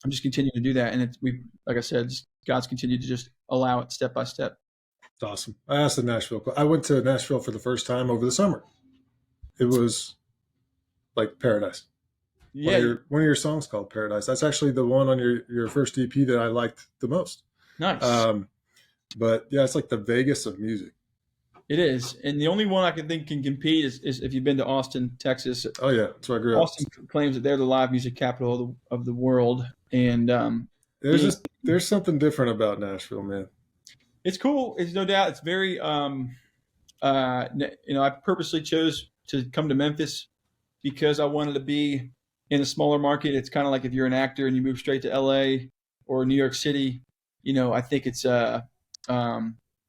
just continuing to do that. And like I said, God's continued to just allow it step by step. It's awesome. I asked the Nashville. I went to Nashville for the first time over the summer. It was like paradise. Yeah, One of your songs called Paradise. That's actually the one on your first EP that I liked the most. nice. But yeah, it's like the Vegas of music. It is, and the only one I can think can compete is if you've been to Austin, Texas. Oh yeah, that's where I grew up. Austin claims that they're the live music capital of the world, and there's something different about Nashville, man. it's cool. It's no doubt. It's very I purposely chose to come to Memphis because I wanted to be in a smaller market. It's kind of like if you're an actor and you move straight to LA or New York City. I think it's a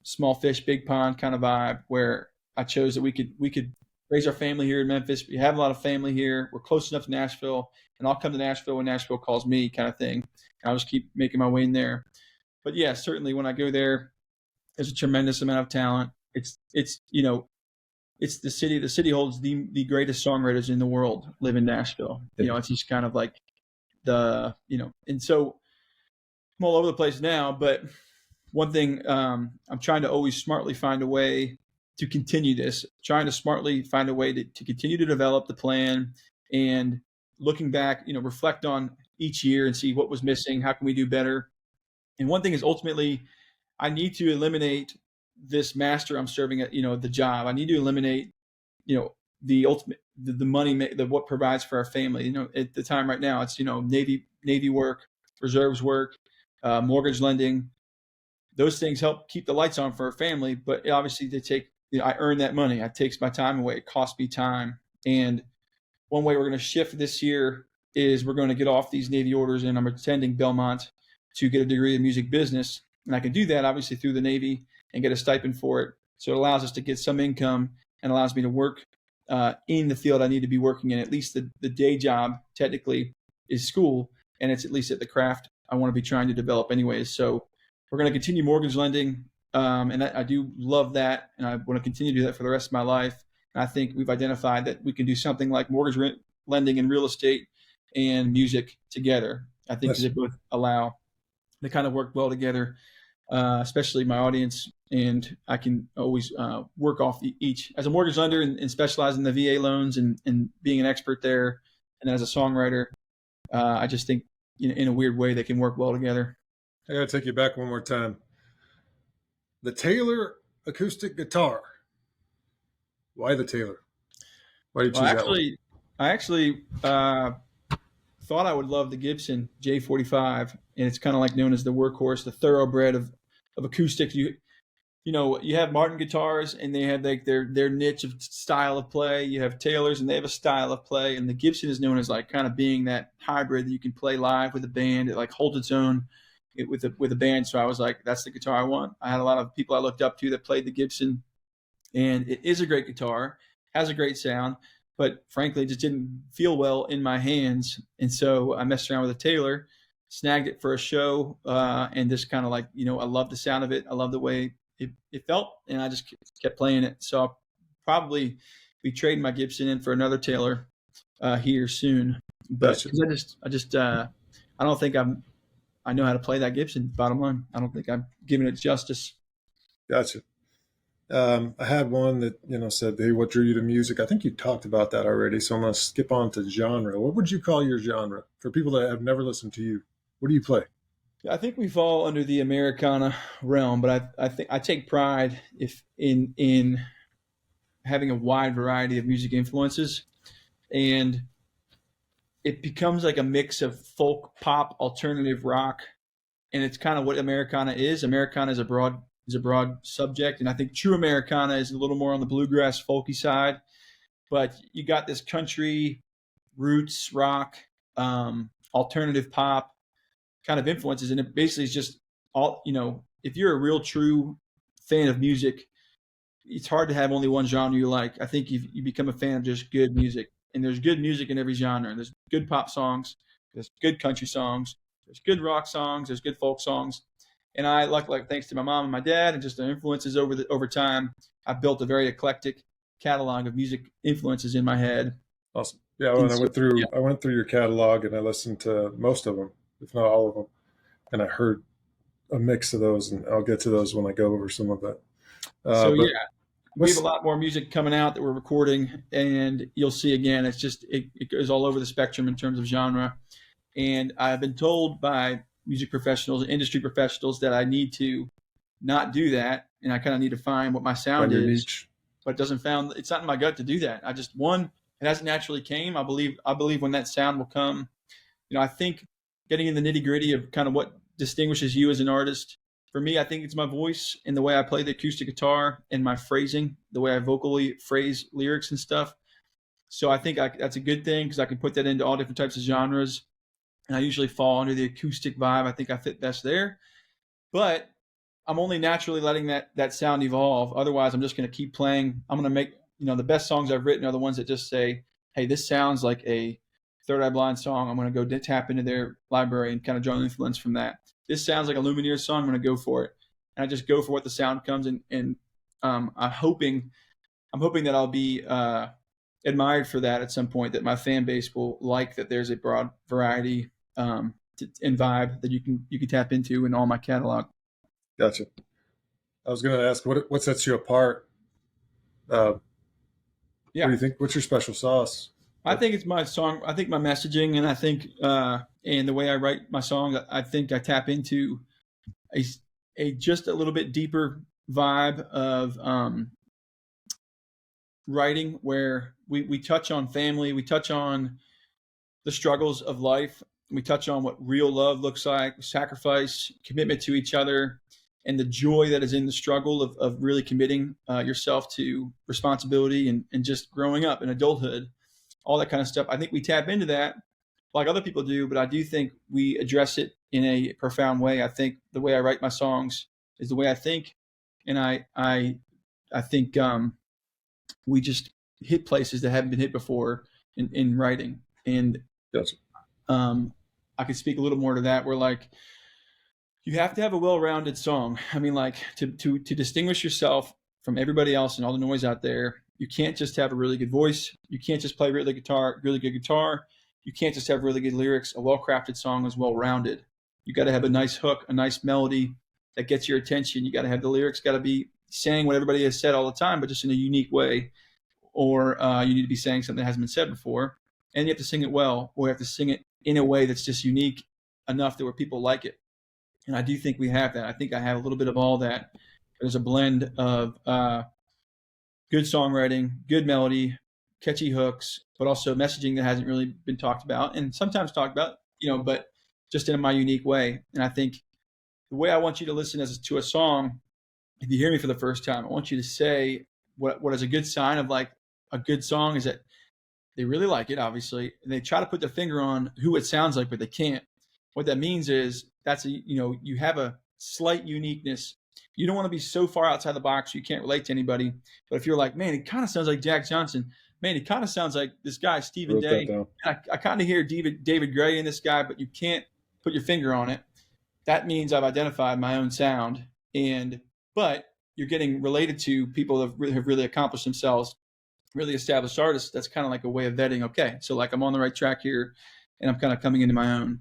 small fish, big pond kind of vibe where I chose that we could raise our family here in Memphis. We have a lot of family here. We're close enough to Nashville, and I'll come to Nashville when Nashville calls me, kind of thing. And I'll just keep making my way in there. But yeah, certainly when I go there, there's a tremendous amount of talent. It's the city. The city holds the greatest songwriters in the world live in Nashville. It's just kind of like and so I'm all over the place now. But one thing I'm trying to always smartly find a way to continue this, trying to smartly find a way to continue to develop the plan, and looking back, reflect on each year and see what was missing. How can we do better? And one thing is ultimately, I need to eliminate this master I'm serving at, the job. I need to eliminate, the ultimate, the money, what provides for our family. At the time right now, it's, Navy work, reserves work, mortgage lending. Those things help keep the lights on for our family, but obviously they take, I earn that money. It takes my time away. It costs me time. And one way we're going to shift this year is we're going to get off these Navy orders, and I'm attending Belmont to get a degree in music business. And I can do that obviously through the Navy and get a stipend for it. So it allows us to get some income and allows me to work in the field I need to be working in. At least the day job technically is school, and it's at least at the craft I want to be trying to develop anyways. So we're going to continue mortgage lending. And I do love that. And I want to continue to do that for the rest of my life. And I think we've identified that we can do something like mortgage lending and real estate and music together. I think they both they kind of work well together, especially my audience. And I can always work off each as a mortgage lender and specialize in the VA loans and being an expert there. And as a songwriter, I just think in a weird way they can work well together. I got to take you back one more time. The Taylor acoustic guitar. Why the Taylor? Why did you choose that one? I actually thought I would love the Gibson J45, and it's kind of like known as the workhorse, the thoroughbred of acoustics. You have Martin guitars, and they have like their niche of style of play. You have Taylors, and they have a style of play, and the Gibson is known as like kind of being that hybrid that you can play live with a band. It like holds its own with a band. So I was like, that's the guitar I want. I had a lot of people I looked up to that played the Gibson, and it is a great guitar, has a great sound, but frankly, it just didn't feel well in my hands. And so I messed around with a Taylor, snagged it for a show, and just kind of like, I love the sound of it. I love the way it felt, and I just kept playing it. So I'll probably be trading my Gibson in for another Taylor here soon. But I don't think I know how to play that Gibson. Bottom line, I don't think I'm giving it justice. Gotcha. I had one that said, "Hey, what drew you to music?" I think you talked about that already, so I'm going to skip on to genre. What would you call your genre for people that have never listened to you? What do you play? I think we fall under the Americana realm, but I think I take pride in having a wide variety of music influences, and it becomes like a mix of folk, pop, alternative rock, and it's kind of what Americana is. Americana is a broad subject, and I think true Americana is a little more on the bluegrass, folky side. But you got this country, roots, rock, alternative pop kind of influences, and it basically is just all. If you're a real true fan of music, it's hard to have only one genre you like. I think you become a fan of just good music. And there's good music in every genre. There's good pop songs. There's good country songs. There's good rock songs. There's good folk songs. And I, like thanks to my mom and my dad and just their influences over time, I've built a very eclectic catalog of music influences in my head. Awesome. Yeah, when And I so, yeah. I went through your catalog and I listened to most of them, if not all of them, and I heard a mix of those, and I'll get to those when I go over some of that. So yeah, But we have a what's lot more music coming out that we're recording, and you'll see again. It's just it goes all over the spectrum in terms of genre. And I've been told by music professionals, industry professionals, that I need to not do that, and I kind of need to find what my sound find your is. niche? But it's not in my gut to do that. I just it hasn't naturally came. I believe when that sound will come. I think getting in the nitty gritty of kind of what distinguishes you as an artist. For me, I think it's my voice and the way I play the acoustic guitar and my phrasing, the way I vocally phrase lyrics and stuff. So I think that's a good thing because I can put that into all different types of genres. And I usually fall under the acoustic vibe. I think I fit best there. But I'm only naturally letting that sound evolve. Otherwise, I'm just going to keep playing. I'm going to make, the best songs I've written are the ones that just say, hey, this sounds like a Third Eye Blind song. I'm going to go tap into their library and kind of draw influence from that. This sounds like a Lumineer song. I'm going to go for it. And I just go for what the sound comes in. And I'm hoping that I'll be admired for that at some point, that my fan base will like that there's a broad variety and vibe that you can tap into in all my catalog. Gotcha. I was going to ask what sets you apart. Yeah. What do you think? What's your special sauce? I think it's my song. I think my messaging, and I think and the way I write my songs, I think I tap into a just a little bit deeper vibe of writing, where we touch on family, we touch on the struggles of life, we touch on what real love looks like, sacrifice, commitment to each other, and the joy that is in the struggle of really committing yourself to responsibility and just growing up in adulthood, all that kind of stuff. I think we tap into that like other people do, but I do think we address it in a profound way. I think the way I write my songs is the way I think, and I think we just hit places that haven't been hit before in writing. And Gotcha. I could speak a little more to that, where like you have to have a well-rounded song. I mean, like to distinguish yourself from everybody else and all the noise out there, you can't just have a really good voice. You can't just play really good guitar. You can't just have really good lyrics. A well-crafted song is well-rounded. You got to have a nice hook, a nice melody that gets your attention. You got to have the lyrics got to be saying what everybody has said all the time, but just in a unique way. Or you need to be saying something that hasn't been said before. And you have to sing it well, or you have to sing it in a way that's just unique enough that where people like it. And I do think we have that. I think I have a little bit of all that. There's a blend of good songwriting, good melody, catchy hooks, but also messaging that hasn't really been talked about, and sometimes talked about, but just in my unique way. And I think the way I want you to listen to a song, if you hear me for the first time, I want you to say what is a good sign of like a good song is that they really like it, obviously, and they try to put their finger on who it sounds like, but they can't. What that means is you have a slight uniqueness. You don't want to be so far outside the box you can't relate to anybody. But if you're like, man, it kind of sounds like Jack Johnson. Man, it kind of sounds like this guy, Stephen Day. I kind of hear David Gray in this guy, but you can't put your finger on it. That means I've identified my own sound. But you're getting related to people that have really accomplished themselves, really established artists. That's kind of like a way of vetting. Okay, so like I'm on the right track here, and I'm kind of coming into my own.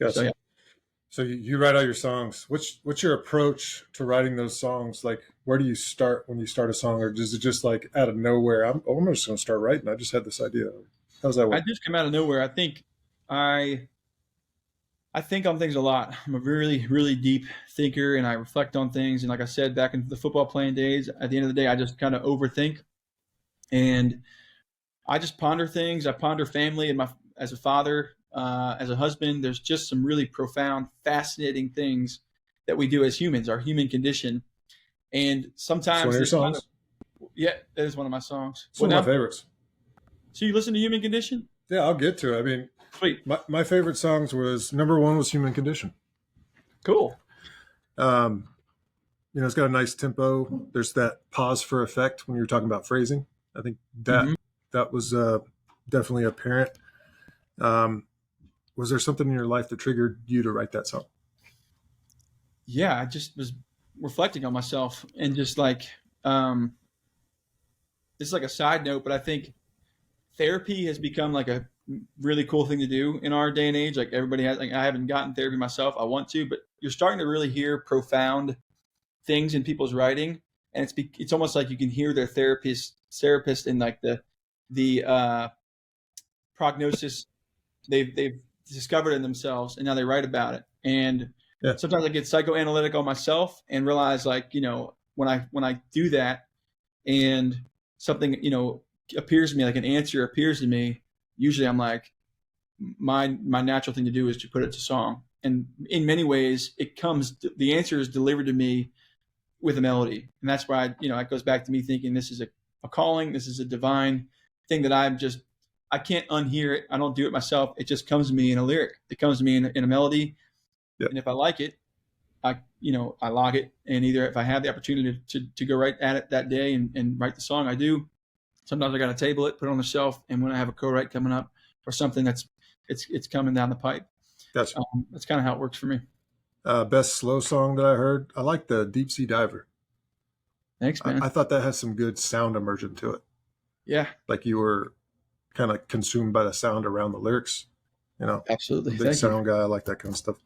Gotcha. So, yeah. So you write all your songs. What's your approach to writing those songs? Like, where do you start when you start a song, or is it just like out of nowhere? I'm just going to start writing. I just had this idea. How's that work? I just come out of nowhere. I think I think on things a lot. I'm a really, really deep thinker, and I reflect on things. And like I said, back in the football playing days, at the end of the day, I just kind of overthink, and I just ponder things. I ponder family and as a father. As a husband, there's just some really profound, fascinating things that we do as humans, our human condition. And sometimes one of your songs? Yeah, that is one of my songs. It's one of my favorites. So you listen to Human Condition? Yeah, I'll get to it. I mean, sweet. My favorite songs was number one was Human Condition. Cool. It's got a nice tempo. There's that pause for effect when you're talking about phrasing. I think that was definitely apparent. Was there something in your life that triggered you to write that song? yeah, I just was reflecting on myself and just like, this is like a side note, but I think therapy has become like a really cool thing to do in our day and age. Like everybody has, like I haven't gotten therapy myself. I want to, but you're starting to really hear profound things in people's writing, and it's almost like you can hear their therapist in like the prognosis they've discovered in themselves, and now they write about it. And Yeah. sometimes I get psychoanalytic on myself and realize, like, when I do that and something appears to me, like an answer appears to me, usually I'm like, my natural thing to do is to put it to song. And in many ways, the answer is delivered to me with a melody. And that's why, it goes back to me thinking this is a calling, this is a divine thing that I can't unhear it. I don't do it myself. It just comes to me in a lyric. It comes to me in a melody. Yep. And if I like it, I log it. And either if I have the opportunity to go right at it that day and write the song, I do. Sometimes I got to table it, put it on the shelf. And when I have a co-write coming up or something it's coming down the pipe. That's kind of how it works for me. best slow song that I heard. I like the Deep Sea Diver. Thanks, man. I thought that had some good sound immersion to it. Yeah, Like you were kind of consumed by the sound around the lyrics. absolutely. Big sound guy. I like that kind of stuff.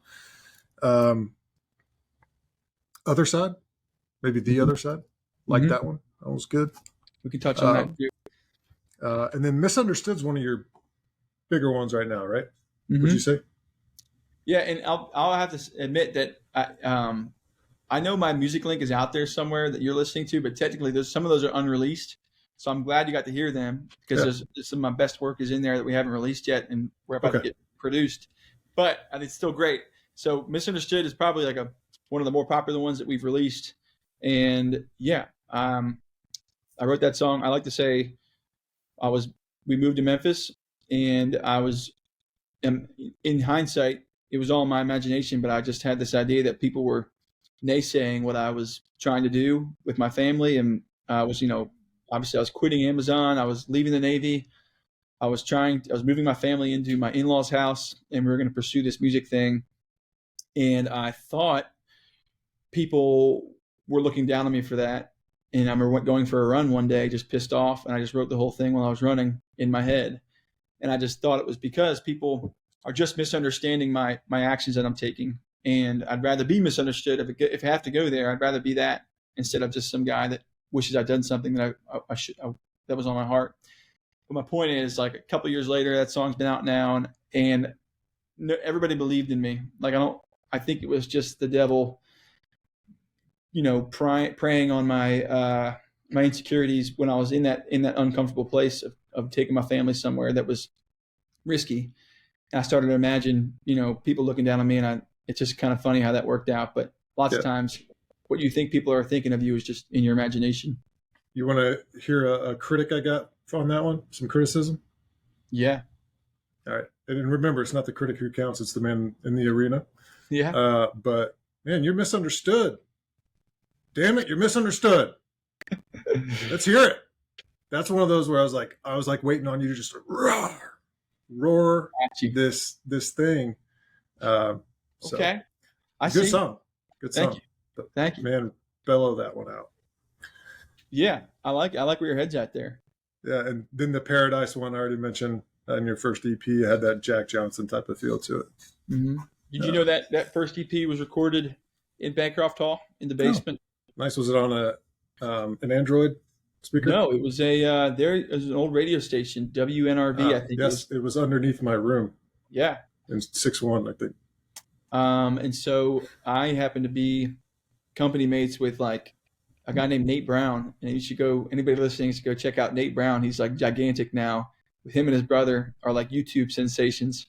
Other Side, maybe the Other Side. Like that one. That was good. We can touch on that too. And then Misunderstood's one of your bigger ones right now, right? Mm-hmm. Would you say? Yeah, and I'll have to admit that I know my music link is out there somewhere that you're listening to, but technically some of those are unreleased. So I'm glad you got to hear them because some of my best work is in there that we haven't released yet, and we're about to get produced. But it's still great. So Misunderstood is probably like one of the more popular ones that we've released. And yeah, I wrote that song. I like to say we moved to Memphis, and in hindsight, it was all my imagination, but I just had this idea that people were naysaying what I was trying to do with my family. And I was, obviously I was quitting Amazon. I was leaving the Navy. I was moving my family into my in-laws' house, and we were going to pursue this music thing. And I thought people were looking down on me for that. And I remember going for a run one day, just pissed off. And I just wrote the whole thing while I was running in my head. And I just thought it was because people are just misunderstanding my actions that I'm taking. And I'd rather be misunderstood. If I have to go there, I'd rather be that instead of just some guy that wishes I'd done something that that was on my heart. But my point is, like, a couple years later, that song's been out now, and everybody believed in me. Like, I think it was just the devil, preying on my my insecurities when I was in that uncomfortable place of taking my family somewhere that was risky. And I started to imagine, people looking down on me, and it's just kind of funny how that worked out. But lots of times, what you think people are thinking of you is just in your imagination. You want to hear a critic I got on that one? Some criticism? Yeah. All right. And remember, it's not the critic who counts, it's the man in the arena. Yeah. But, man, you're misunderstood. Damn it, you're misunderstood. Let's hear it. That's one of those where I was like waiting on you to just roar this thing. Okay. Good song. Good song. Thank you. Thank you. Man, bellow that one out. Yeah, I like where your head's at there. Yeah, and then the Paradise one I already mentioned in your first EP had that Jack Johnson type of feel to it. Mm-hmm. Did you know that first EP was recorded in Bancroft Hall in the basement? Oh, nice. Was it on an Android speaker? No, it was there was an old radio station, WNRV, I think. Yes, it was underneath my room. Yeah. In 61, I think. And so I happened to be company mates with like a guy named Nate Brown, and anybody listening should go check out Nate Brown. He's like gigantic now. With him and his brother are like YouTube sensations.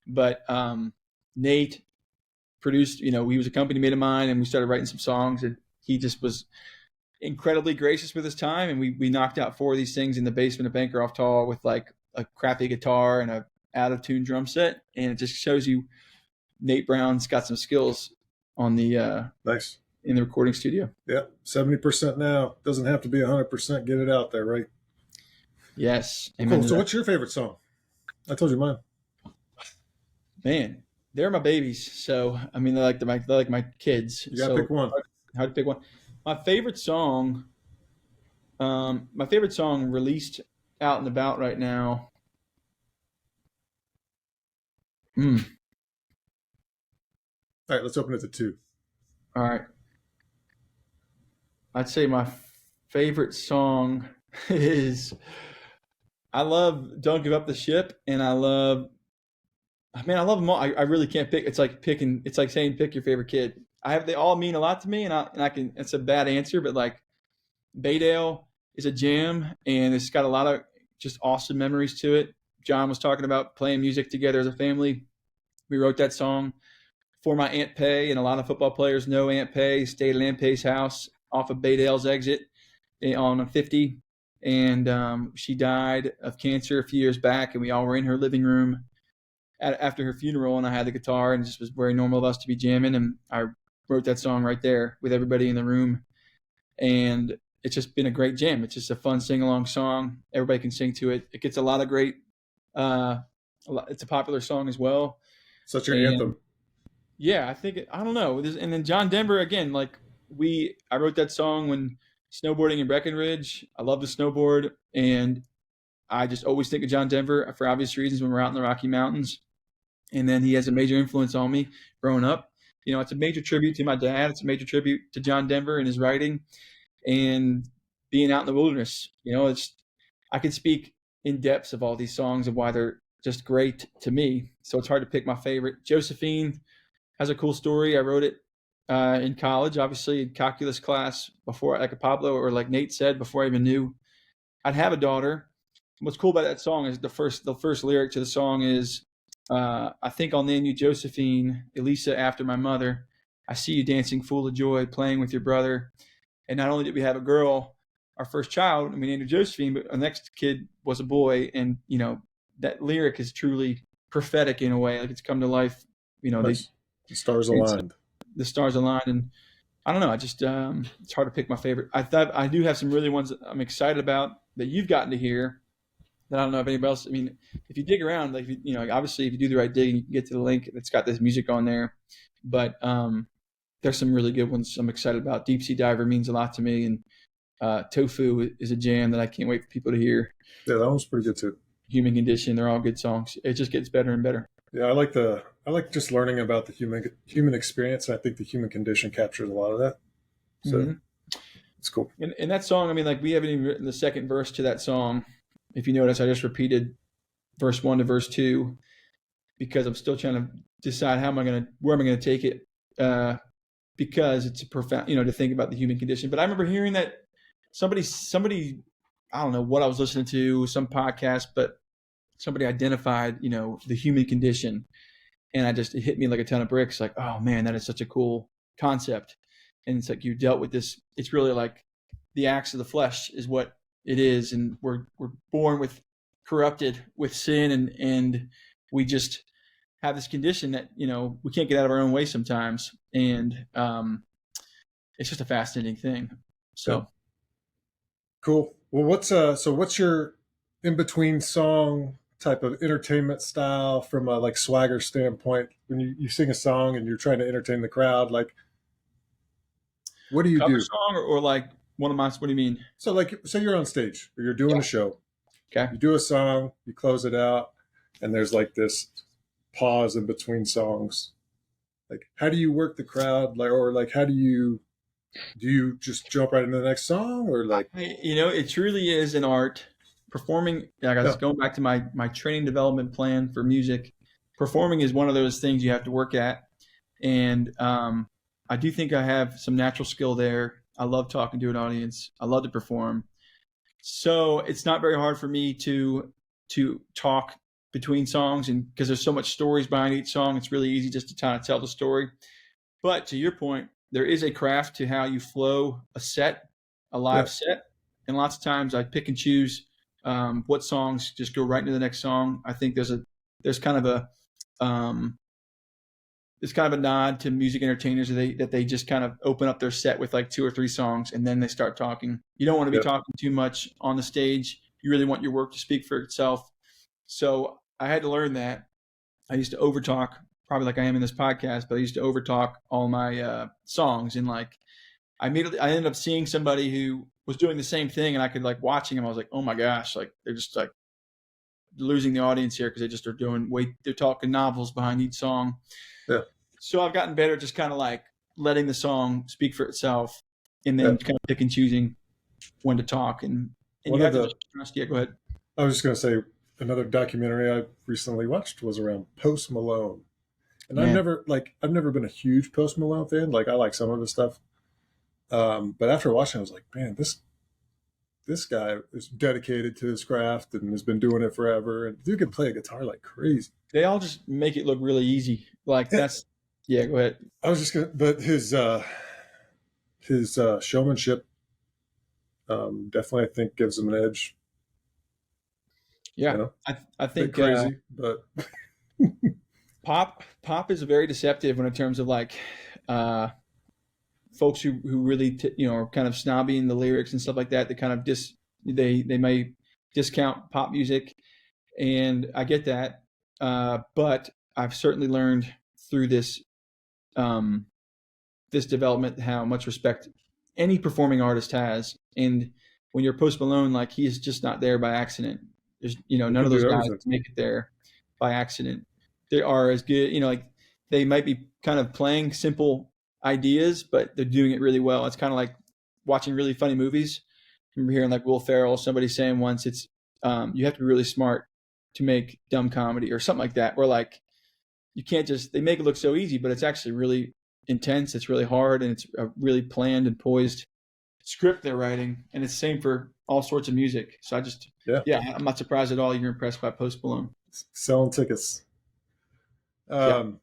But Nate produced, he was a company mate of mine, and we started writing some songs, and he just was incredibly gracious with his time. And we knocked out 4 of these things in the basement of Bancroft Hall with like a crappy guitar and a out of tune drum set. And it just shows you Nate Brown's got some skills on the nice in the recording studio. Yeah, 70% now. Doesn't have to be 100%. Get it out there, right? Yes. Cool. So what's your favorite song? I told you mine. Man, they're my babies. So I mean, they're like my kids. You gotta So pick one. hard to pick one. My favorite song, released out and about right now. Mm, All right, let's open it to two. all right, I'd say my favorite song is I love "Don't Give Up the Ship," and I love man, I love them all. I really can't pick. It's like picking. It's like saying pick your favorite kid. They all mean a lot to me, and I can. It's a bad answer, but like Baydale is a jam, and it's got a lot of just awesome memories to it. John was talking about playing music together as a family. We wrote that song for my Aunt Pay, and a lot of football players know Aunt Pay. Stayed at Aunt Pay's house off of Baydale's exit on 50, and she died of cancer a few years back, and we all were in her living room after her funeral, and I had the guitar, and it just was very normal of us to be jamming, and I wrote that song right there with everybody in the room, and it's just been a great jam. It's just a fun sing-along song. Everybody can sing to it. It gets a lot of great. It's a popular song as well. Such an And anthem. yeah, I don't know. And then John Denver again. Like I wrote that song when snowboarding in Breckenridge. I love to snowboard, and I just always think of John Denver for obvious reasons when we're out in the Rocky Mountains. And then he has a major influence on me growing up. It's a major tribute to my dad. It's a major tribute to John Denver and his writing and being out in the wilderness. I could speak in depths of all these songs and why they're just great to me. So it's hard to pick my favorite. Josephine has a cool story. I wrote it in college, obviously in calculus class before, like Pablo or like Nate said, before I even knew I'd have a daughter. What's cool about that song is the first lyric to the song is, I think I'll name you Josephine, Elisa after my mother. I see you dancing full of joy, playing with your brother. And not only did we have a girl, our first child, and we named her Josephine, but our next kid was a boy. And, that lyric is truly prophetic in a way. Like it's come to life, Nice. The stars aligned. the stars aligned. And I don't know. I just, it's hard to pick my favorite. I do have some really ones that I'm excited about that you've gotten to hear that I don't know if anybody else. I mean, if you dig around, like obviously if you do the right digging, you can get to the link that's got this music on there. But there's some really good ones I'm excited about. Deep Sea Diver means a lot to me, and Tofu is a jam that I can't wait for people to hear. Yeah, that one's pretty good too. Human Condition, they're all good songs. It just gets better and better. Yeah, I like just learning about the human experience, and I think the human condition captures a lot of that. So it's cool. And that song, I mean, like we haven't even written the second verse to that song. If you notice, I just repeated verse 1 to verse 2 because I'm still trying to decide where am I gonna take it, because it's a profound, to think about the human condition. But I remember hearing that somebody, I don't know what I was listening to, some podcast, but somebody identified, the human condition, and it hit me like a ton of bricks. Like, oh man, that is such a cool concept. And it's like you dealt with this. It's really like the acts of the flesh is what it is, and we're born corrupted with sin, and we just have this condition that we can't get out of our own way sometimes, and it's just a fascinating thing. So cool. Well, what's your in between song type of entertainment style from a like swagger standpoint when you sing a song and you're trying to entertain the crowd? Like, what do you cover do? song or like one of my? What do you mean? So like, say you're on stage or you're doing a show. Okay. You do a song, you close it out, and there's like this pause in between songs. Like, how do you work the crowd? Like, or like, how do you just jump right into the next song, or like? It truly is an art. Performing, like I was going back to my training development plan for music. Performing is one of those things you have to work at, and I do think I have some natural skill there. I love talking to an audience. I love to perform. So it's not very hard for me to talk between songs, and because there's so much stories behind each song, it's really easy just to kind of tell the story. But to your point, there is a craft to how you flow a live set, and lots of times I pick and choose what songs just go right into the next song. I think there's kind of a nod to music entertainers that they just kind of open up their set with like 2 or 3 songs and then they start talking. You don't want to be talking too much on the stage. You really want your work to speak for itself. So I had to learn that. I used to overtalk probably like I am in this podcast, but I used to overtalk all my songs, and like I ended up seeing somebody who was doing the same thing, and I could like watching them. I was like, oh my gosh, like they're just like losing the audience here because they just are they're talking novels behind each song. Yeah. So I've gotten better just kind of like letting the song speak for itself, and then kind of pick and choosing when to talk. And you have to just trust. Yeah, go ahead. I was just going to say, another documentary I recently watched was around Post Malone. And I've never been a huge Post Malone fan. Like, I like some of his stuff. But after watching, I was like, man, this guy is dedicated to his craft and has been doing it forever. And dude can play a guitar like crazy. They all just make it look really easy. Like that's, yeah, go ahead. I was just going to, but his showmanship definitely, I think, gives him an edge. Yeah. You know? I think crazy, but pop is very deceptive in terms of like, folks who really are kind of snobby in the lyrics and stuff like that. They kind of they may discount pop music, and I get that. But I've certainly learned through this this development how much respect any performing artist has. And when you're Post Malone, like he is just not there by accident. There's none of those guys make it there by accident. They are as good, like they might be kind of playing simple ideas, but they're doing it really well. It's kind of like watching really funny movies. I remember hearing like Will Ferrell, somebody saying once, it's you have to be really smart to make dumb comedy or something like that, where like you can't they make it look so easy, but it's actually really intense. It's really hard, and it's a really planned and poised script they're writing. And it's the same for all sorts of music. So I'm not surprised at all you're impressed by Post Malone. Selling tickets. Well,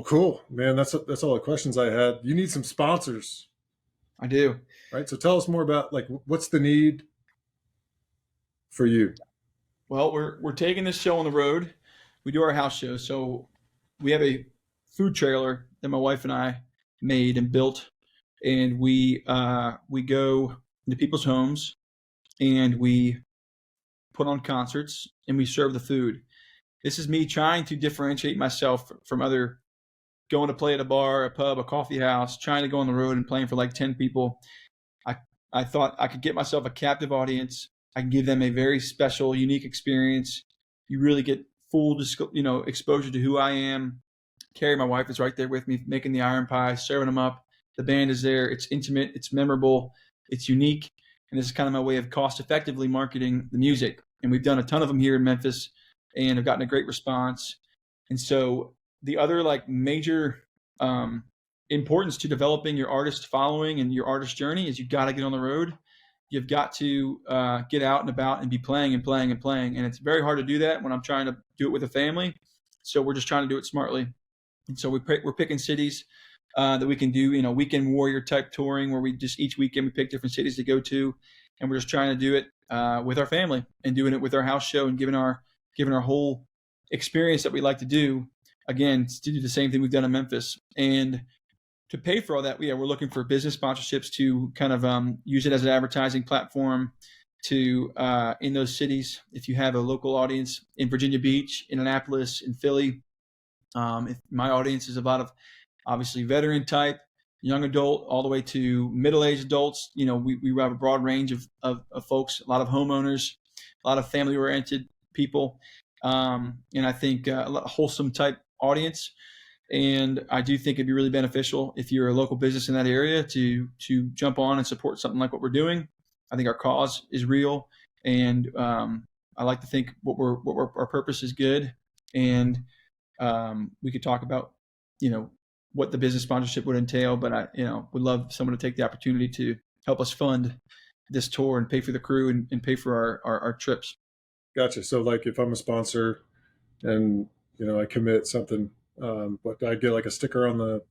cool, man. That's all the questions I had. You need some sponsors. I do. Right. So tell us more about like what's the need for you? Well, we're taking this show on the road. We do our house shows. So we have a food trailer that my wife and I made and built, and we go into people's homes and we put on concerts and we serve the food. This is me trying to differentiate myself from other going to play at a bar, a pub, a coffee house, trying to go on the road and playing for like 10 people. I thought I could get myself a captive audience. I can give them a very special, unique experience. You really get full, exposure to who I am. Carrie, my wife, is right there with me, making the iron pie, serving them up. The band is there. It's intimate. It's memorable. It's unique. And this is kind of my way of cost effectively marketing the music. And we've done a ton of them here in Memphis and have gotten a great response. And so the other like major importance to developing your artist following and your artist journey is you've got to get on the road. You've got to get out and about and be playing and playing and playing. And it's very hard to do that when I'm trying to do it with a family. So we're just trying to do it smartly. And so we're picking cities that we can do, weekend warrior type touring where we just each weekend we pick different cities to go to. And we're just trying to do it with our family and doing it with our house show and giving our whole experience that we like to do. Again, to do the same thing we've done in Memphis. And to pay for all that, we're looking for business sponsorships to kind of use it as an advertising platform to in those cities. If you have a local audience in Virginia Beach, in Annapolis, in Philly, if my audience is a lot of obviously veteran type, young adult, all the way to middle-aged adults. We have a broad range of folks, a lot of homeowners, a lot of family-oriented people, and I think a wholesome type audience. And I do think it'd be really beneficial if you're a local business in that area to jump on and support something like what we're doing. I think our cause is real, and I like to think our purpose is good. And we could talk about what the business sponsorship would entail, but I would love someone to take the opportunity to help us fund this tour and pay for the crew and pay for our trips. Gotcha. So like if I'm a sponsor and I commit something, what do I get, like a sticker on the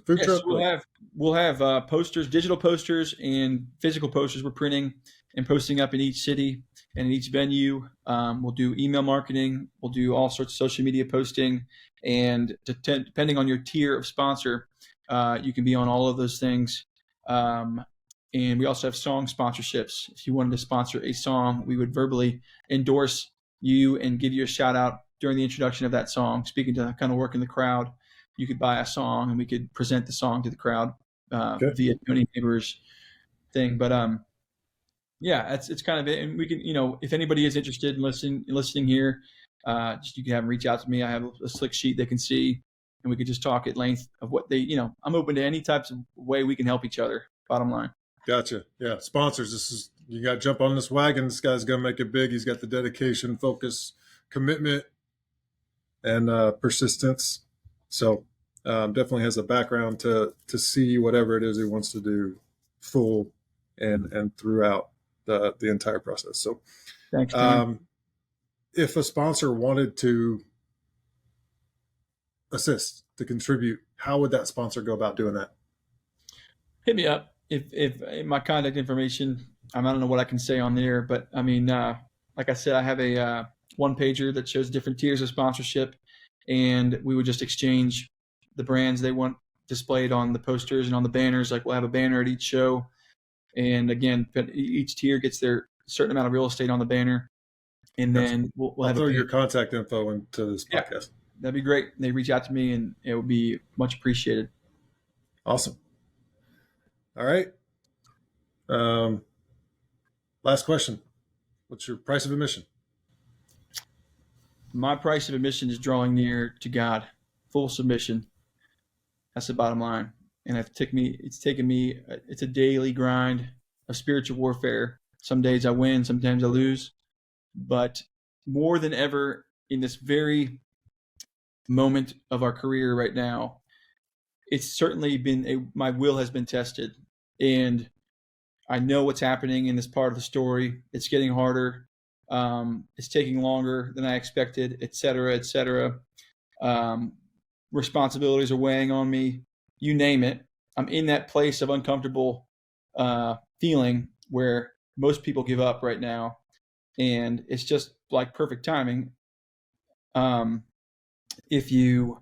food truck? So we'll have posters, digital posters and physical posters we're printing and posting up in each city and in each venue. We'll do email marketing. We'll do all sorts of social media posting. And depending on your tier of sponsor, you can be on all of those things. And we also have song sponsorships. If you wanted to sponsor a song, we would verbally endorse you and give you a shout out during the introduction of that song, speaking to kind of work in the crowd, you could buy a song and we could present the song to the crowd Okay. via Tony Neighbors thing. But yeah, it's kind of it. And we can, if anybody is interested in listening here, just you can have them reach out to me. I have a slick sheet they can see, and we could just talk at length of what they, I'm open to any types of way we can help each other. Bottom line. Gotcha. Yeah. Sponsors. You got to jump on this wagon. This guy's going to make it big. He's got the dedication, focus, commitment, and persistence. So definitely has a background to see whatever it is he wants to do full and throughout the entire process. So Thanks, Tony. If a sponsor wanted to assist, to contribute, how would that sponsor go about doing that? Hit me up. If my contact information, I don't know what I can say on there, but I mean, like I said, I have a one pager that shows different tiers of sponsorship, and we would just exchange the brands they want displayed on the posters and on the banners. Like we'll have a banner at each show, and again, each tier gets their certain amount of real estate on the banner, and then we'll I'll have throw your contact info into this podcast. Yeah, that'd be great. They reach out to me, and it would be much appreciated. Awesome. All right. Last question. What's your price of admission? My price of admission is drawing near to God, full submission. That's the bottom line. And it's taken me, it's a daily grind of spiritual warfare. Some days I win, sometimes I lose. But more than ever in this very moment of our career right now, it's certainly been my will has been tested. And I know what's happening in this part of the story. It's getting harder. It's taking longer than I expected, et cetera, et cetera. Responsibilities are weighing on me. You name it. I'm in that place of uncomfortable feeling where most people give up right now. And it's just like perfect timing. If you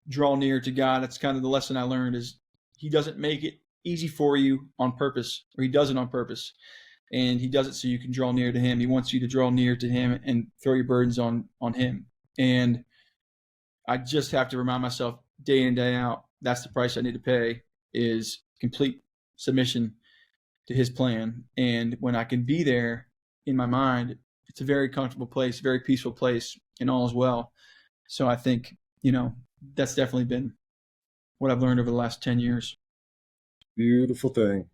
draw near to God, that's kind of the lesson I learned is he doesn't make it easy for you on purpose, or he does it on purpose. And he does it so you can draw near to him. He wants you to draw near to him and throw your burdens on him. And I just have to remind myself day in and day out, that's the price I need to pay, is complete submission to his plan. And when I can be there in my mind, it's a very comfortable place, very peaceful place, and all is well. So I think, that's definitely been what I've learned over the last 10 years. Beautiful thing.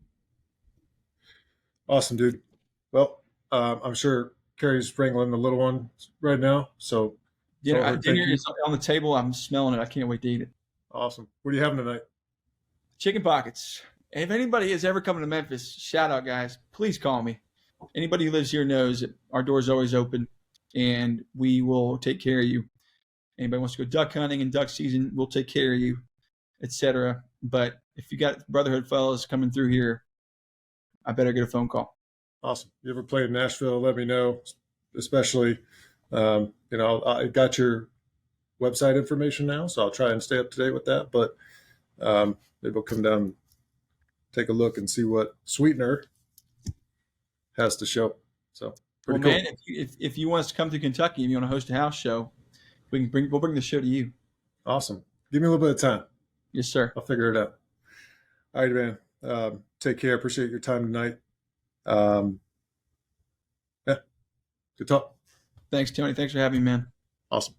Awesome, dude. Well, I'm sure Carrie's wrangling the little one right now. So dinner is on the table. I'm smelling it. I can't wait to eat it. Awesome. What are you having tonight? Chicken pockets. If anybody has ever come to Memphis, shout out, guys. Please call me. Anybody who lives here knows that our door's always open, and we will take care of you. Anybody wants to go duck hunting in duck season, we'll take care of you, etc. But if you got Brotherhood fellas coming through here, I better get a phone call. Awesome. You ever played in Nashville? Let me know. Especially, I got your website information now, so I'll try and stay up to date with that. But maybe we'll come down and take a look and see what SweetNur has to show. So pretty cool. Man, if you want us to come to Kentucky, if you want to host a house show, we'll bring the show to you. Awesome. Give me a little bit of time. Yes, sir. I'll figure it out. All right, man. Take care. Appreciate your time tonight. Yeah. Good talk. Thanks, Tony. Thanks for having me, man. Awesome.